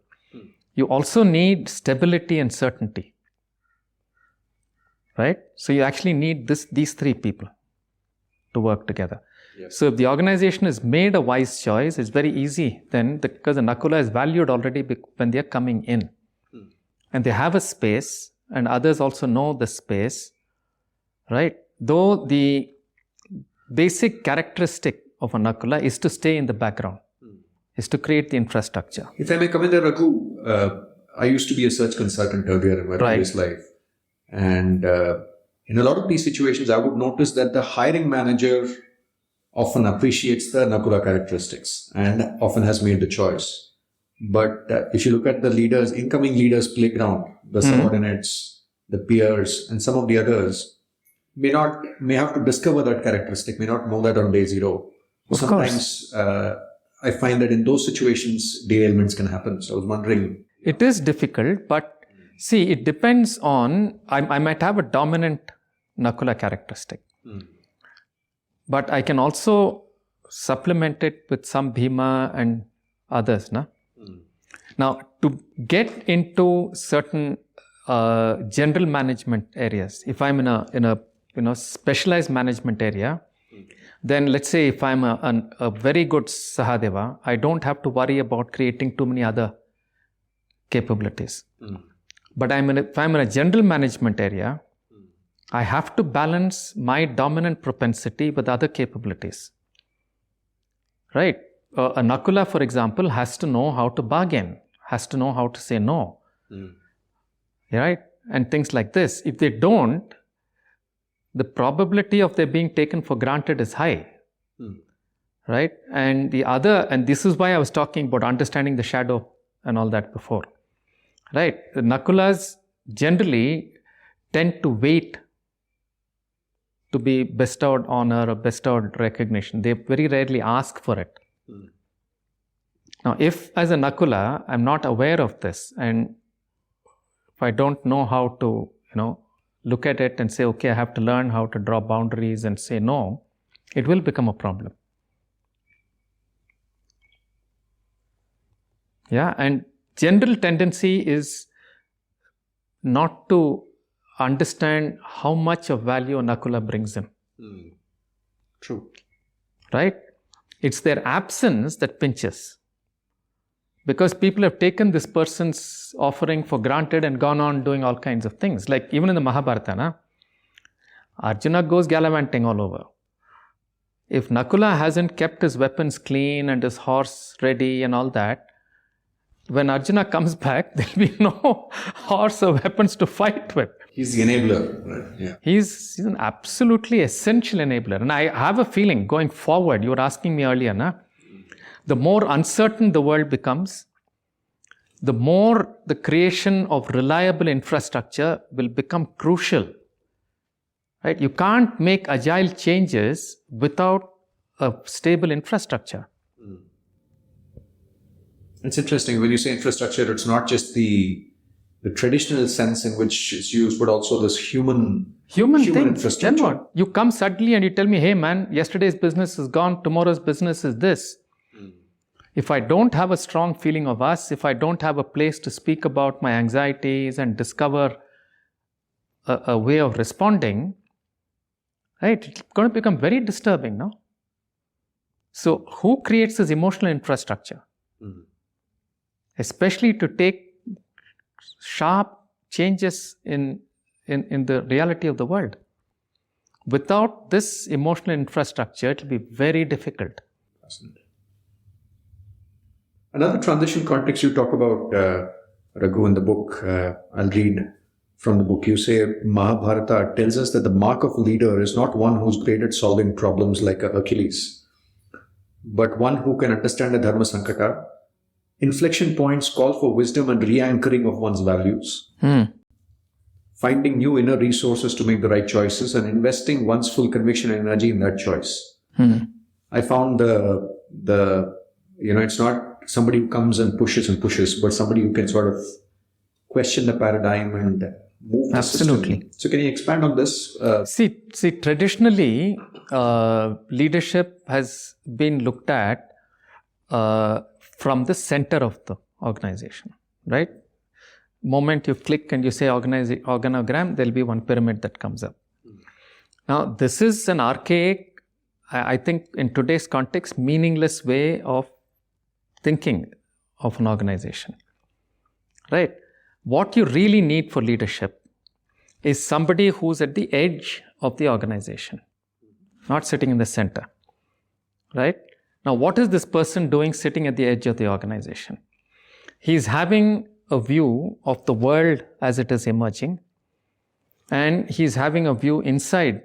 You also need stability and certainty. Right? So you actually need these three people to work together. Yes. So if the organization has made a wise choice, it's very easy then, because the Nakula is valued already when they're coming in. And they have a space, and others also know the space, right? Though the basic characteristic of a Nakula is to stay in the background, is to create the infrastructure. If I may come in there, Raghu, I used to be a search consultant earlier in my previous life. And in a lot of these situations, I would notice that the hiring manager often appreciates the Nakula characteristics and often has made the choice. But if you look at the leaders, incoming leaders' playground, the subordinates, the peers, and some of the others may have to discover that characteristic, may not know that on day zero. Sometimes I find that in those situations, derailments can happen. So I was wondering. It is difficult, but see, it depends on, I might have a dominant Nakula characteristic. But I can also supplement it with some Bhima and others. Now, to get into certain general management areas, if I'm in a specialized management area, then let's say if I'm a very good Sahadeva, I don't have to worry about creating too many other capabilities. But if I'm in a general management area, I have to balance my dominant propensity with other capabilities. Right? A Nakula, for example, has to know how to bargain, has to know how to say no. Right? And things like this. If they don't, the probability of their being taken for granted is high. Right? And this is why I was talking about understanding the shadow and all that before. Right? The Nakulas generally tend to wait to be bestowed honor or bestowed recognition. They very rarely ask for it. Now, if as a Nakula, I'm not aware of this, and if I don't know how to, look at it and say, okay, I have to learn how to draw boundaries and say no, it will become a problem. Yeah, and general tendency is not to understand how much of value Nakula brings in. True. Right? It's their absence that pinches. Because people have taken this person's offering for granted and gone on doing all kinds of things. Like even in the Mahabharata, Arjuna goes gallivanting all over. If Nakula hasn't kept his weapons clean and his horse ready and all that, when Arjuna comes back, there'll be no horse or weapons to fight with. He's the enabler. Right? Yeah. He's an absolutely essential enabler. And I have a feeling going forward, you were asking me earlier, the more uncertain the world becomes, the more the creation of reliable infrastructure will become crucial. Right? You can't make agile changes without a stable infrastructure. It's interesting when you say infrastructure, it's not just the traditional sense in which it's used, but also this human thing. Infrastructure. Then what? You come suddenly and you tell me, hey man, yesterday's business is gone, tomorrow's business is this. If I don't have a strong feeling of us, if I don't have a place to speak about my anxieties and discover a way of responding, right, it's going to become very disturbing, no? So who creates this emotional infrastructure? Especially to take sharp changes in the reality of the world. Without this emotional infrastructure, it will be very difficult. Fascinating. Another transition context you talk about, Raghu, in the book, I'll read from the book. You say, Mahabharata tells us that the mark of a leader is not one who's great at solving problems like a Hercules, but one who can understand the dharma sankata. Inflection points call for wisdom and re-anchoring of one's values. Finding new inner resources to make the right choices and investing one's full conviction and energy in that choice. I found it's not somebody who comes and pushes, but somebody who can sort of question the paradigm and move the Absolutely. system. So can you expand on this? See, traditionally, leadership has been looked at from the center of the organization, right? Moment you click and you say organogram, there'll be one pyramid that comes up. Now, this is an archaic, I think in today's context, meaningless way of thinking of an organization, right? What you really need for leadership is somebody who's at the edge of the organization, not sitting in the center, right? Now, what is this person doing sitting at the edge of the organization? He's having a view of the world as it is emerging, and he's having a view inside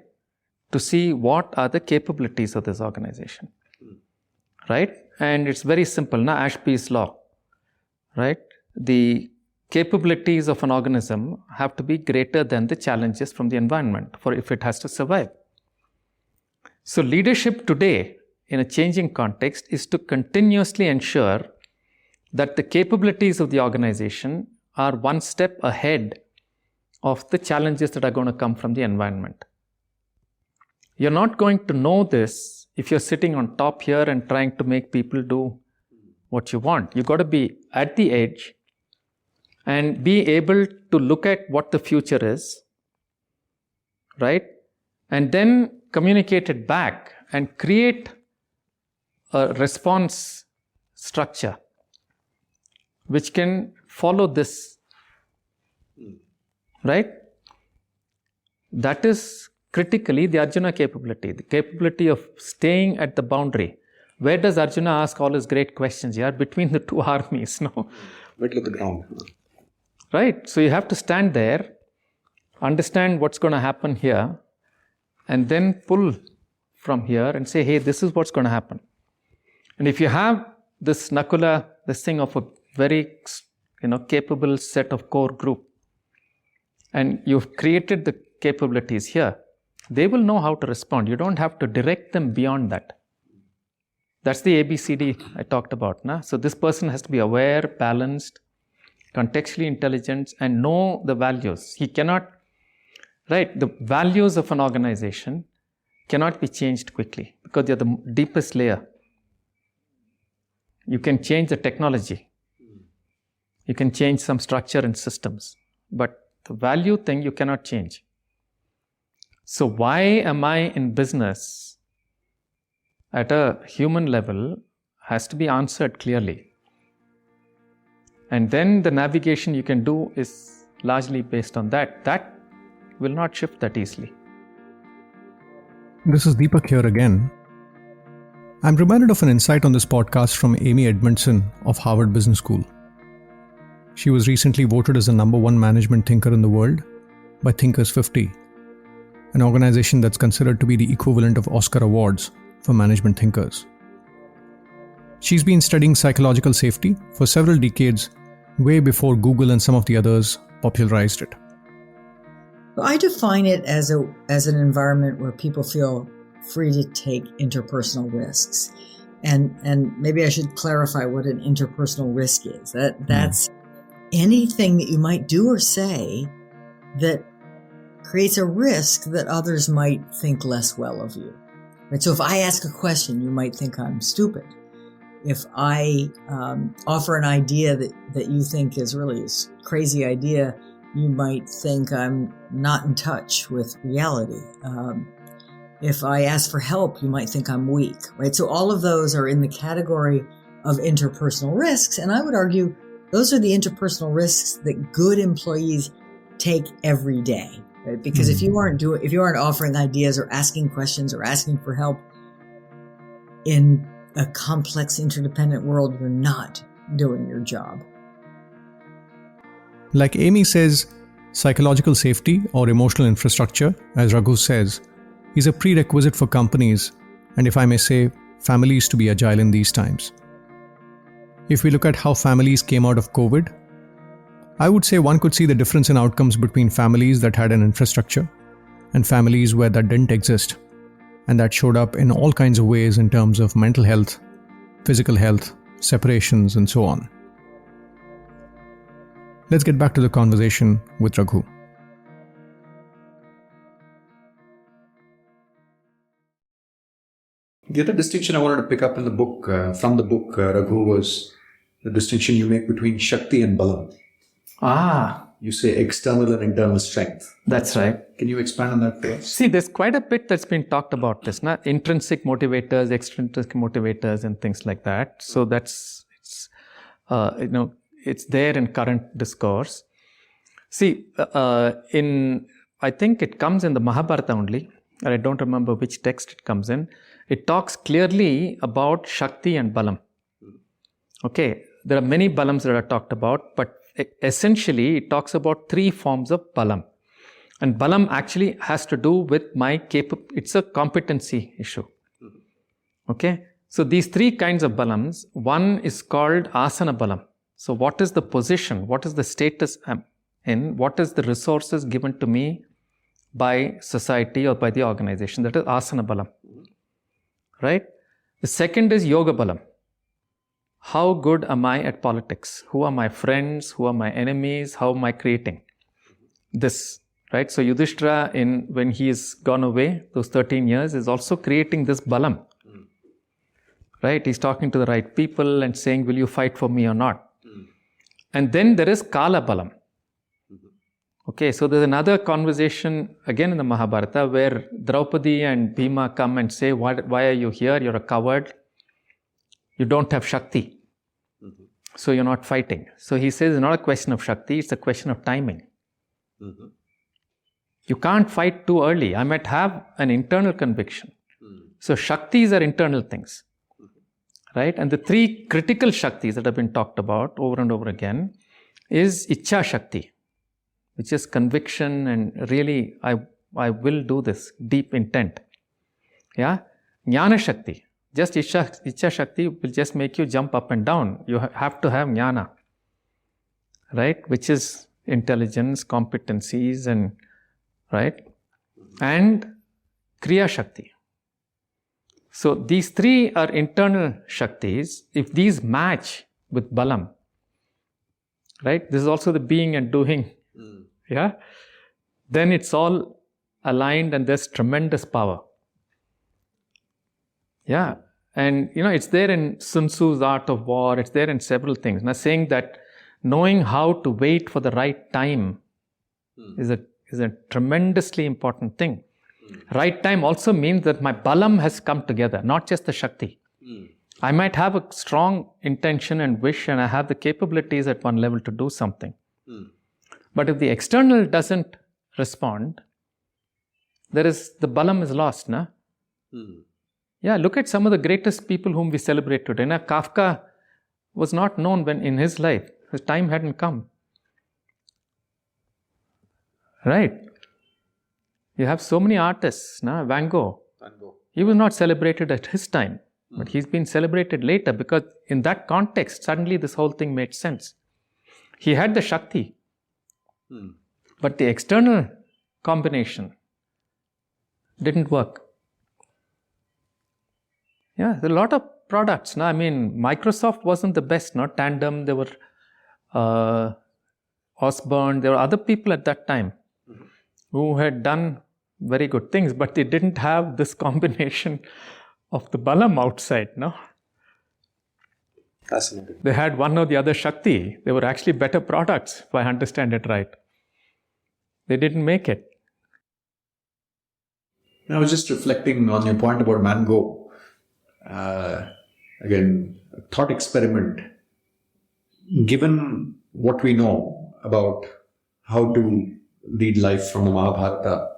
to see what are the capabilities of this organization, right? And it's very simple, Ashby's law, right? The capabilities of an organism have to be greater than the challenges from the environment for if it has to survive. So leadership today in a changing context is to continuously ensure that the capabilities of the organization are one step ahead of the challenges that are going to come from the environment. You're not going to know this if you're sitting on top here and trying to make people do what you want. You've got to be at the edge and be able to look at what the future is, right? And then communicate it back and create a response structure which can follow this, right? That is critically the Arjuna capability, the capability of staying at the boundary. Where does Arjuna ask all his great questions here? Between the two armies, no? Middle of the ground. Right. So you have to stand there, understand what's going to happen here, and then pull from here and say, hey, this is what's going to happen. And if you have this Nakula, this thing of a very capable set of core group, and you've created the capabilities here, they will know how to respond. You don't have to direct them beyond that. That's the ABCD I talked about. So this person has to be aware, balanced, contextually intelligent, and know the values. He cannot, right, the values of an organization cannot be changed quickly because they're the deepest layer. You can change the technology. You can change some structure and systems. But The value thing you cannot change. So why am I in business at a human level has to be answered clearly. And then the navigation you can do is largely based on that. That will not shift that easily. This is Deepak here again. I'm reminded of an insight on this podcast from Amy Edmondson of Harvard Business School. She was recently voted as the #1 management thinker in the world by Thinkers 50, an organization that's considered to be the equivalent of Oscar Awards for management thinkers. She's been studying psychological safety for several decades, way before Google and some of the others popularized it. I define it as an environment where people feel free to take interpersonal risks. And maybe I should clarify what an interpersonal risk is. That's anything that you might do or say that creates a risk that others might think less well of you. Right? So if I ask a question, you might think I'm stupid. If I offer an idea that you think is really a crazy idea, you might think I'm not in touch with reality. If I ask for help, you might think I'm weak, right? So all of those are in the category of interpersonal risks. And I would argue those are the interpersonal risks that good employees take every day, right? Because if you aren't offering ideas or asking questions or asking for help in a complex, interdependent world, you're not doing your job. Like Amy says, psychological safety or emotional infrastructure, as Raghu says, is a prerequisite for companies, and if I may say, families to be agile in these times. If we look at how families came out of COVID, I would say one could see the difference in outcomes between families that had an infrastructure and families where that didn't exist, and that showed up in all kinds of ways in terms of mental health, physical health, separations, and so on. Let's get back to the conversation with Raghu. The other distinction I wanted to pick up in the book, from the book, Raghu, was the distinction you make between Shakti and Balam. You say external and internal strength. That's right. Can you expand on that, please? See, there's quite a bit that's been talked about this, intrinsic motivators, extrinsic motivators, and things like that. So it's there in current discourse. See, I think it comes in the Mahabharata only, and I don't remember which text it comes in. It talks clearly about Shakti and Balam. Okay, there are many Balams that are talked about, but essentially it talks about 3 forms of Balam. And Balam actually has to do with it's a competency issue. Okay, so these 3 kinds of Balams, one is called Asana Balam. So what is the position? What is the status I'm in? What is the resources given to me by society or by the organization? That is Asana Balam. Right? The second is Yoga Balam. How good am I at politics? Who are my friends? Who are my enemies? How am I creating this? Right? So Yudhishthira, when he is gone away, those 13 years, is also creating this Balam. Right? He's talking to the right people and saying, will you fight for me or not? And then there is Kala Balam. Okay, so there's another conversation again in the Mahabharata where Draupadi and Bhima come and say, why are you here? You're a coward. You don't have Shakti. So you're not fighting. So he says it's not a question of Shakti, it's a question of timing. You can't fight too early. I might have an internal conviction. So Shaktis are internal things. Right? And the 3 critical Shaktis that have been talked about over and over again is Ichcha Shakti, which is conviction and really, I will do this, deep intent. Yeah? Jnana Shakti. Just Ichcha Shakti will just make you jump up and down. You have to have Jnana. Right? Which is intelligence, competencies, and right? And Kriya Shakti. So these 3 are internal Shaktis. If these match with Balam, right? This is also the being and doing. Yeah? Then it's all aligned and there's tremendous power. Yeah. And, it's there in Sun Tzu's Art of War. It's there in several things. Now, saying that knowing how to wait for the right time is a tremendously important thing. Right time also means that my balam has come together, not just the Shakti. I might have a strong intention and wish, and I have the capabilities at one level to do something. But if the external doesn't respond, the balam is lost. Na? Yeah, look at some of the greatest people whom we celebrate today. Now, Kafka was not known when in his life. His time hadn't come. Right? You have so many artists. Na? Van Gogh. He was not celebrated at his time. But he's been celebrated later because in that context, suddenly this whole thing made sense. He had the Shakti. But the external combination didn't work. Yeah, there are a lot of products. No? I mean, Microsoft wasn't the best. No? Tandem, there were Osborne, there were other people at that time who had done very good things, but they didn't have this combination of the balam outside. No? Fascinating. They had one or the other Shakti. They were actually better products, if I understand it right. They didn't make it. I was just reflecting on your point about mango. Again, a thought experiment. Given what we know about how to lead life from the Mahabharata,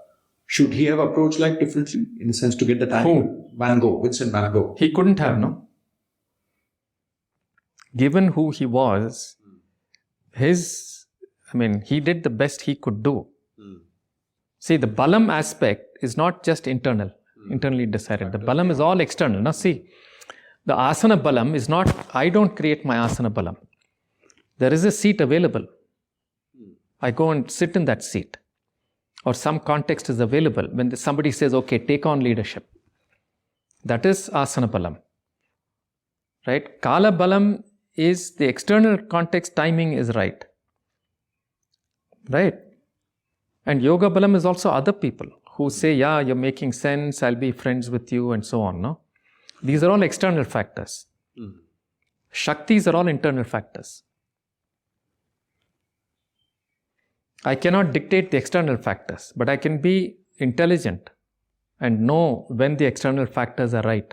should he have approached life differently in the sense to get the time? Who? Vincent Van Gogh. He couldn't have, no? Given who he was, he did the best he could do. See, the balam aspect is not just internally decided. The balam is all external. Now see, the asana balam is not, I don't create my asana balam. There is a seat available. I go and sit in that seat. Or some context is available. When somebody says, okay, take on leadership. That is asana balam. Right? Kala balam is the external context, timing is right. Right? And yoga balam is also other people who say, yeah, you're making sense, I'll be friends with you, and so on. No? These are all external factors. Shaktis are all internal factors. I cannot dictate the external factors, but I can be intelligent and know when the external factors are right.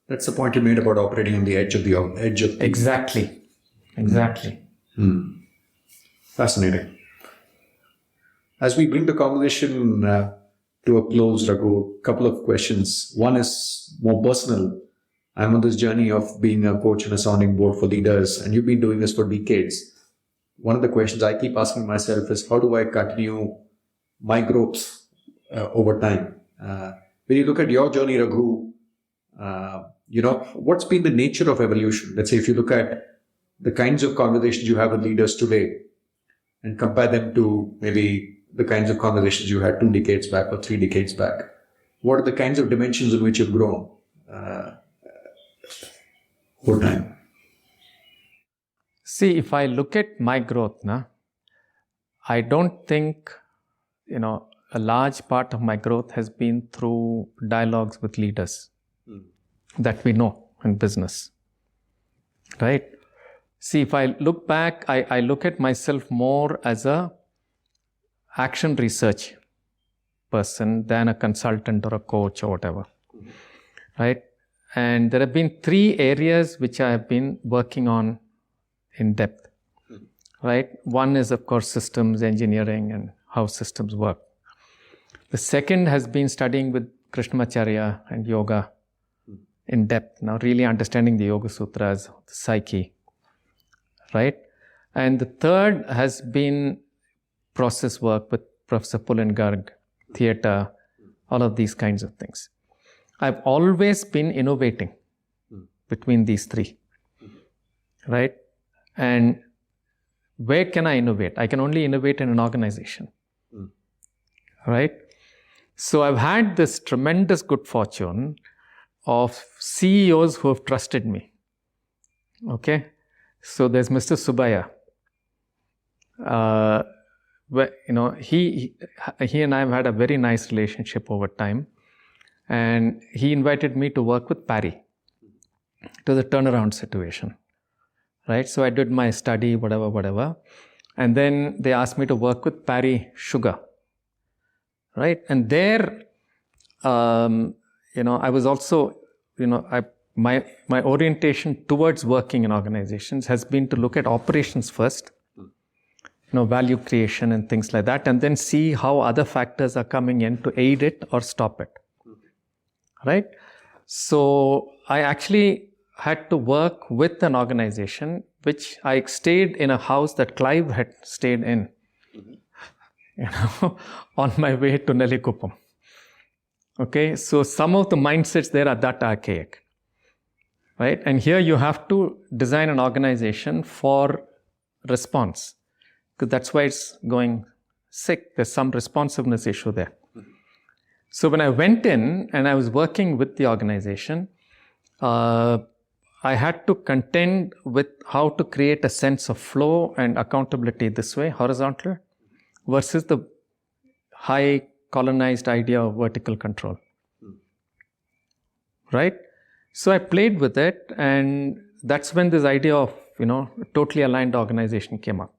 That's the point you made about operating on the edge of the Exactly. Fascinating. As we bring the conversation to a close, Raghu, a couple of questions. One is more personal. I'm on this journey of being a coach and a sounding board for leaders, and you've been doing this for decades. One of the questions I keep asking myself is, how do I continue my growth over time? When you look at your journey, Raghu, what's been the nature of evolution? Let's say if you look at the kinds of conversations you have with leaders today and compare them to maybe the kinds of conversations you had 2 decades back or 3 decades back, what are the kinds of dimensions in which you've grown over time? See, if I look at my growth, I don't think, a large part of my growth has been through dialogues with leaders that we know in business. Right? See, if I look back, I look at myself more as a action research person than a consultant or a coach or whatever. Right? And there have been 3 areas which I have been working on in depth. Right? One is, of course, systems engineering and how systems work. The second has been studying with Krishnamacharya and yoga in depth. Now, really understanding the Yoga Sutras, the psyche. Right? And the third has been process work with Professor Pulin, Garg, theater, all of these kinds of things. I've always been innovating between these 3. Right? And where can I innovate? I can only innovate in an organization. Right? So I've had this tremendous good fortune of CEOs who have trusted me. Okay? So there's Mr. Subaya. He and I have had a very nice relationship over time. And he invited me to work with Parry. It was a turnaround situation. Right? So I did my study, whatever. And then they asked me to work with Parry Sugar, right? And there, I was also, my orientation towards working in organizations has been to look at operations first, value creation and things like that, and then see how other factors are coming in to aid it or stop it, right? So I actually had to work with an organization which I stayed in a house that Clive had stayed in, on my way to Nelikkuppam. Okay, so some of the mindsets there are that archaic, right? And here you have to design an organization for response, because that's why it's going sick. There's some responsiveness issue there. So when I went in and I was working with the organization, I had to contend with how to create a sense of flow and accountability this way, horizontal, versus the high colonized idea of vertical control. Right? So I played with it, and that's when this idea of, totally aligned organization came up.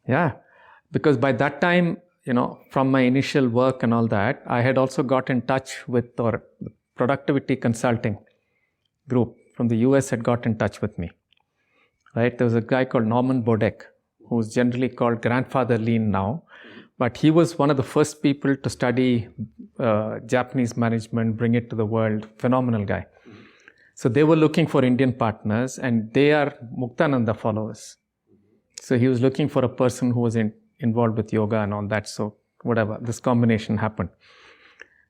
Yeah, because by that time, from my initial work and all that, I had also got in touch with our productivity consulting group from the US had got in touch with me, right? There was a guy called Norman Bodek, who's generally called Grandfather Lean now, but he was one of the first people to study Japanese management, bring it to the world, phenomenal guy. So they were looking for Indian partners, and they are Muktananda followers. So he was looking for a person who was involved with yoga and all that. So whatever, this combination happened.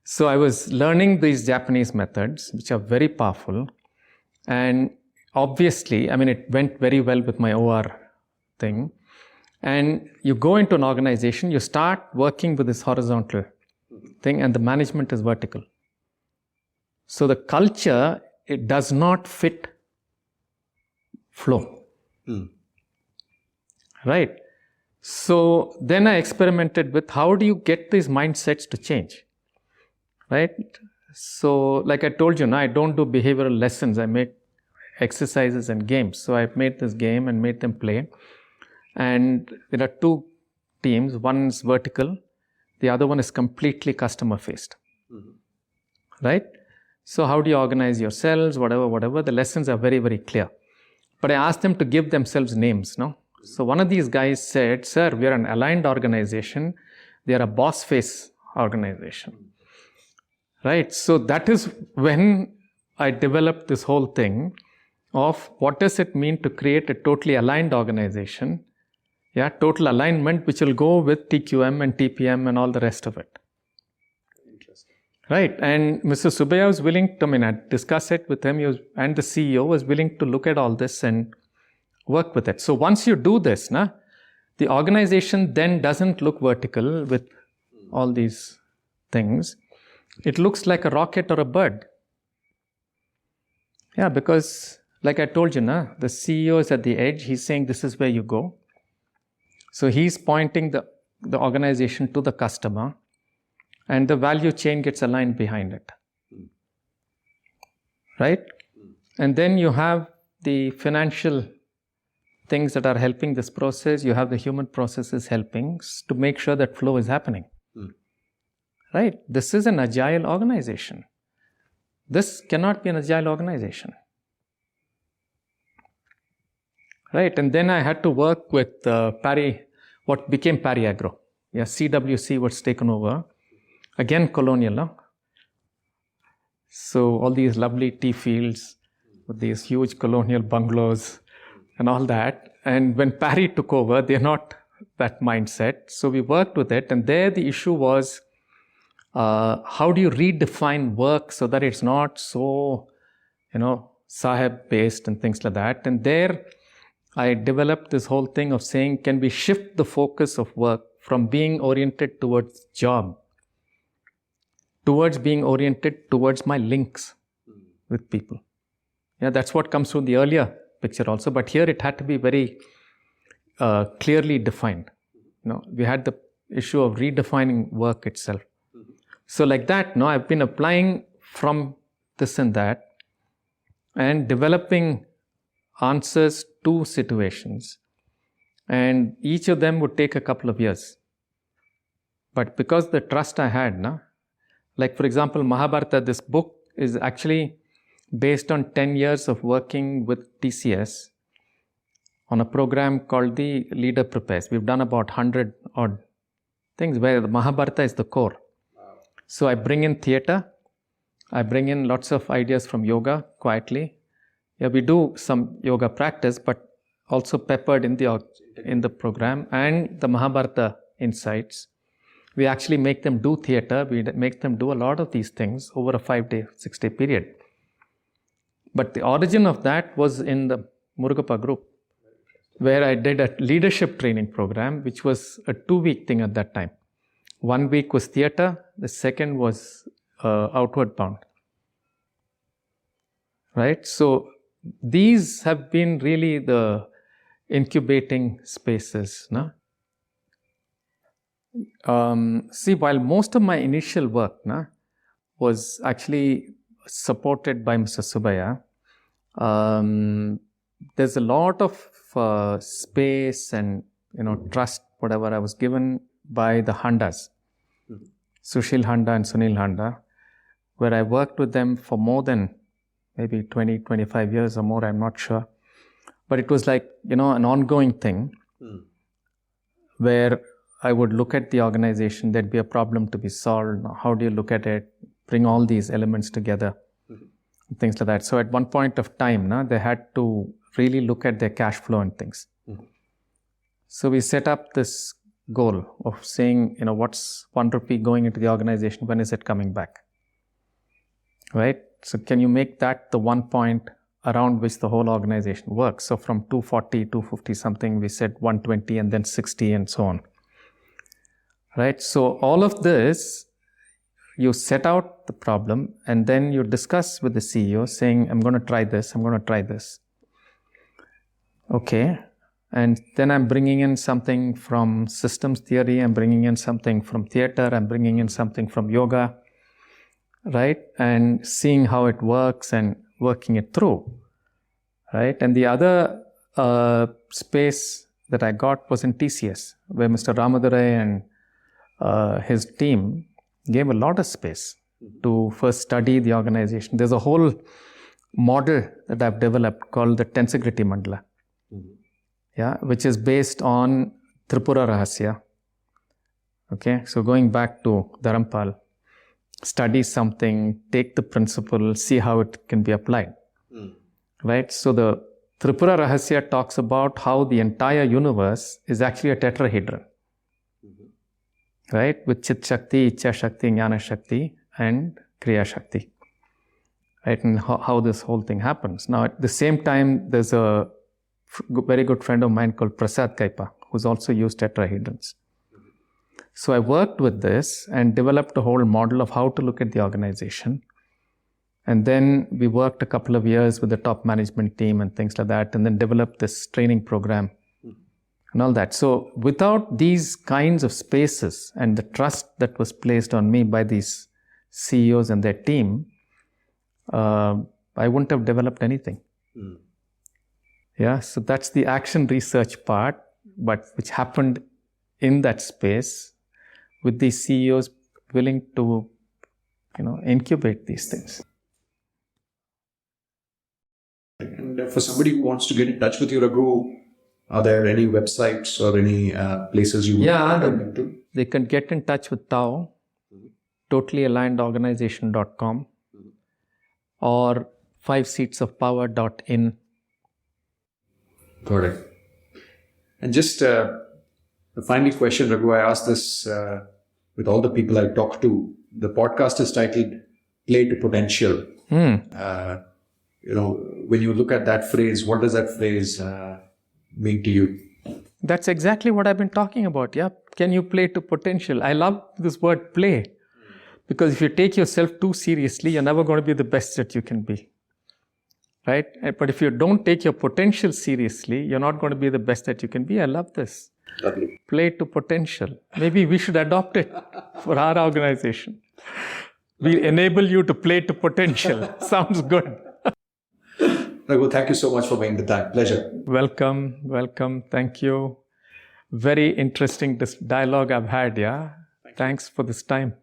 So I was learning these Japanese methods, which are very powerful. And obviously, it went very well with my OR thing. And you go into an organization, you start working with this horizontal thing, and the management is vertical. So the culture, it does not fit flow. Right? So then I experimented with how do you get these mindsets to change? Right? So like I told you, I don't do behavioral lessons. I make exercises and games. So I made this game and made them play. And there are two teams. One is vertical. The other one is completely customer faced. Right? So how do you organize yourselves, whatever. The lessons are very, very clear. But I asked them to give themselves names, no? So one of these guys said, sir, we are an aligned organization. They are a boss face organization. Right? So that is when I developed this whole thing of what does it mean to create a totally aligned organization. Yeah, total alignment, which will go with TQM and TPM and all the rest of it. Interesting. Right. And Mr. Subbaiah was willing to, I discussed it with him, and the CEO was willing to look at all this and work with it. So once you do this, the organization then doesn't look vertical with all these things. It looks like a rocket or a bird. Yeah, because like I told you, the CEO is at the edge. He's saying this is where you go. So he's pointing the organization to the customer, and the value chain gets aligned behind it. Right? And then you have the financial things that are helping this process. You have the human processes helping to make sure that flow is happening. Right? This is an agile organization. This cannot be an agile organization. Right? And then I had to work with Parry, what became Parry Agro. Yeah, CWC was taken over. Again, colonial. No? So all these lovely tea fields with these huge colonial bungalows and all that. And when Parry took over, they're not that mindset. So we worked with it. And there the issue was, how do you redefine work so that it's not so, Sahib based and things like that. And there I developed this whole thing of saying, can we shift the focus of work from being oriented towards job towards being oriented towards my links with people? Yeah, that's what comes from the earlier picture also. But here it had to be very clearly defined. We had the issue of redefining work itself. So like that, I've been applying from this and that and developing answers to situations. And each of them would take a couple of years. But because the trust I had, like for example, Mahabharata, this book is actually based on 10 years of working with TCS on a program called the Leader Prepares. We've done about 100 odd things where the Mahabharata is the core. So I bring in theater, I bring in lots of ideas from yoga quietly. Yeah, we do some yoga practice, but also peppered in the program, and the Mahabharata insights. We actually make them do theater. We make them do a lot of these things over a 5-day, 6-day period. But the origin of that was in the Murugappa group, where I did a leadership training program, which was a 2-week thing at that time. 1 week was theater, the second was outward bound. Right? So these have been really the incubating spaces. See, while most of my initial work was actually supported by Mr. Subaya, there's a lot of space and trust, whatever I was given by the Handas, Sushil Handa and Sunil Handa, where I worked with them for more than maybe 20, 25 years or more, I'm not sure. But it was like, an ongoing thing where I would look at the organization, there'd be a problem to be solved. How do you look at it? Bring all these elements together, things like that. So at one point of time, they had to really look at their cash flow and things. So we set up this goal of saying, what's 1 rupee going into the organization? When is it coming back? Right? So can you make that the one point around which the whole organization works? So from 240, 250 something, we said 120 and then 60 and so on. Right? So all of this, you set out the problem and then you discuss with the CEO saying, I'm going to try this, I'm going to try this. Okay. And then I'm bringing in something from systems theory, I'm bringing in something from theater, I'm bringing in something from yoga, right? And seeing how it works and working it through, right? And the other space that I got was in TCS, where Mr. Ramadurai and his team gave a lot of space to first study the organization. There's a whole model that I've developed called the Tensegrity Mandala. Which is based on Tripura Rahasya. Okay, so going back to Dharampal, study something, take the principle, see how it can be applied. Right? So the Tripura Rahasya talks about how the entire universe is actually a tetrahedron. Right? With Chit Shakti, Ichcha Shakti, Jnana Shakti, and Kriya Shakti. Right? And how this whole thing happens. Now, at the same time, there's a very good friend of mine called Prasad Kaipa, who's also used tetrahedrons. So I worked with this and developed a whole model of how to look at the organization. And then we worked a couple of years with the top management team and things like that, and then developed this training program and all that. So without these kinds of spaces and the trust that was placed on me by these CEOs and their team, I wouldn't have developed anything. So that's the action research part, but which happened in that space with these CEOs willing to, incubate these things. And for somebody who wants to get in touch with you, Raghu, are there any websites or any places you would recommend to? They can get in touch with Tao, totallyalignedorganization.com or 5seatsofpower.in. Got it. And just a final question, Raghu, I asked this with all the people I talked to. The podcast is titled Play to Potential. When you look at that phrase, what does that phrase mean to you? That's exactly what I've been talking about. Can you play to potential? I love this word play, because if you take yourself too seriously, you're never going to be the best that you can be. Right? But if you don't take your potential seriously, you're not going to be the best that you can be. I love this. Lovely. Play to potential. Maybe we should adopt it for our organization. We enable you to play to potential. Sounds good. Raghu, thank you so much for making the time. Pleasure. Welcome. Thank you. very interesting dialogue I've had. Yeah. Thanks for this time.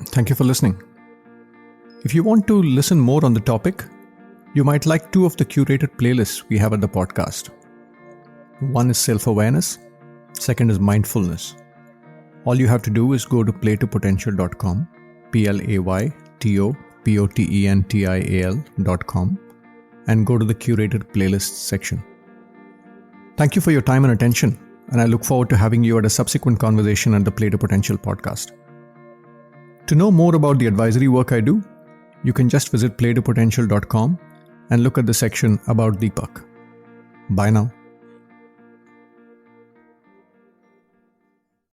Thank you for listening. If you want to listen more on the topic, you might like 2 of the curated playlists we have at the podcast. One is self-awareness, second is mindfulness. All you have to do is go to playtopotential.com, playtopotential.com, and go to the curated playlists section. Thank you for your time and attention, and I look forward to having you at a subsequent conversation at the Play to Potential podcast. To know more about the advisory work I do, you can just visit playtopotential.com and look at the section about Deepak. Bye now.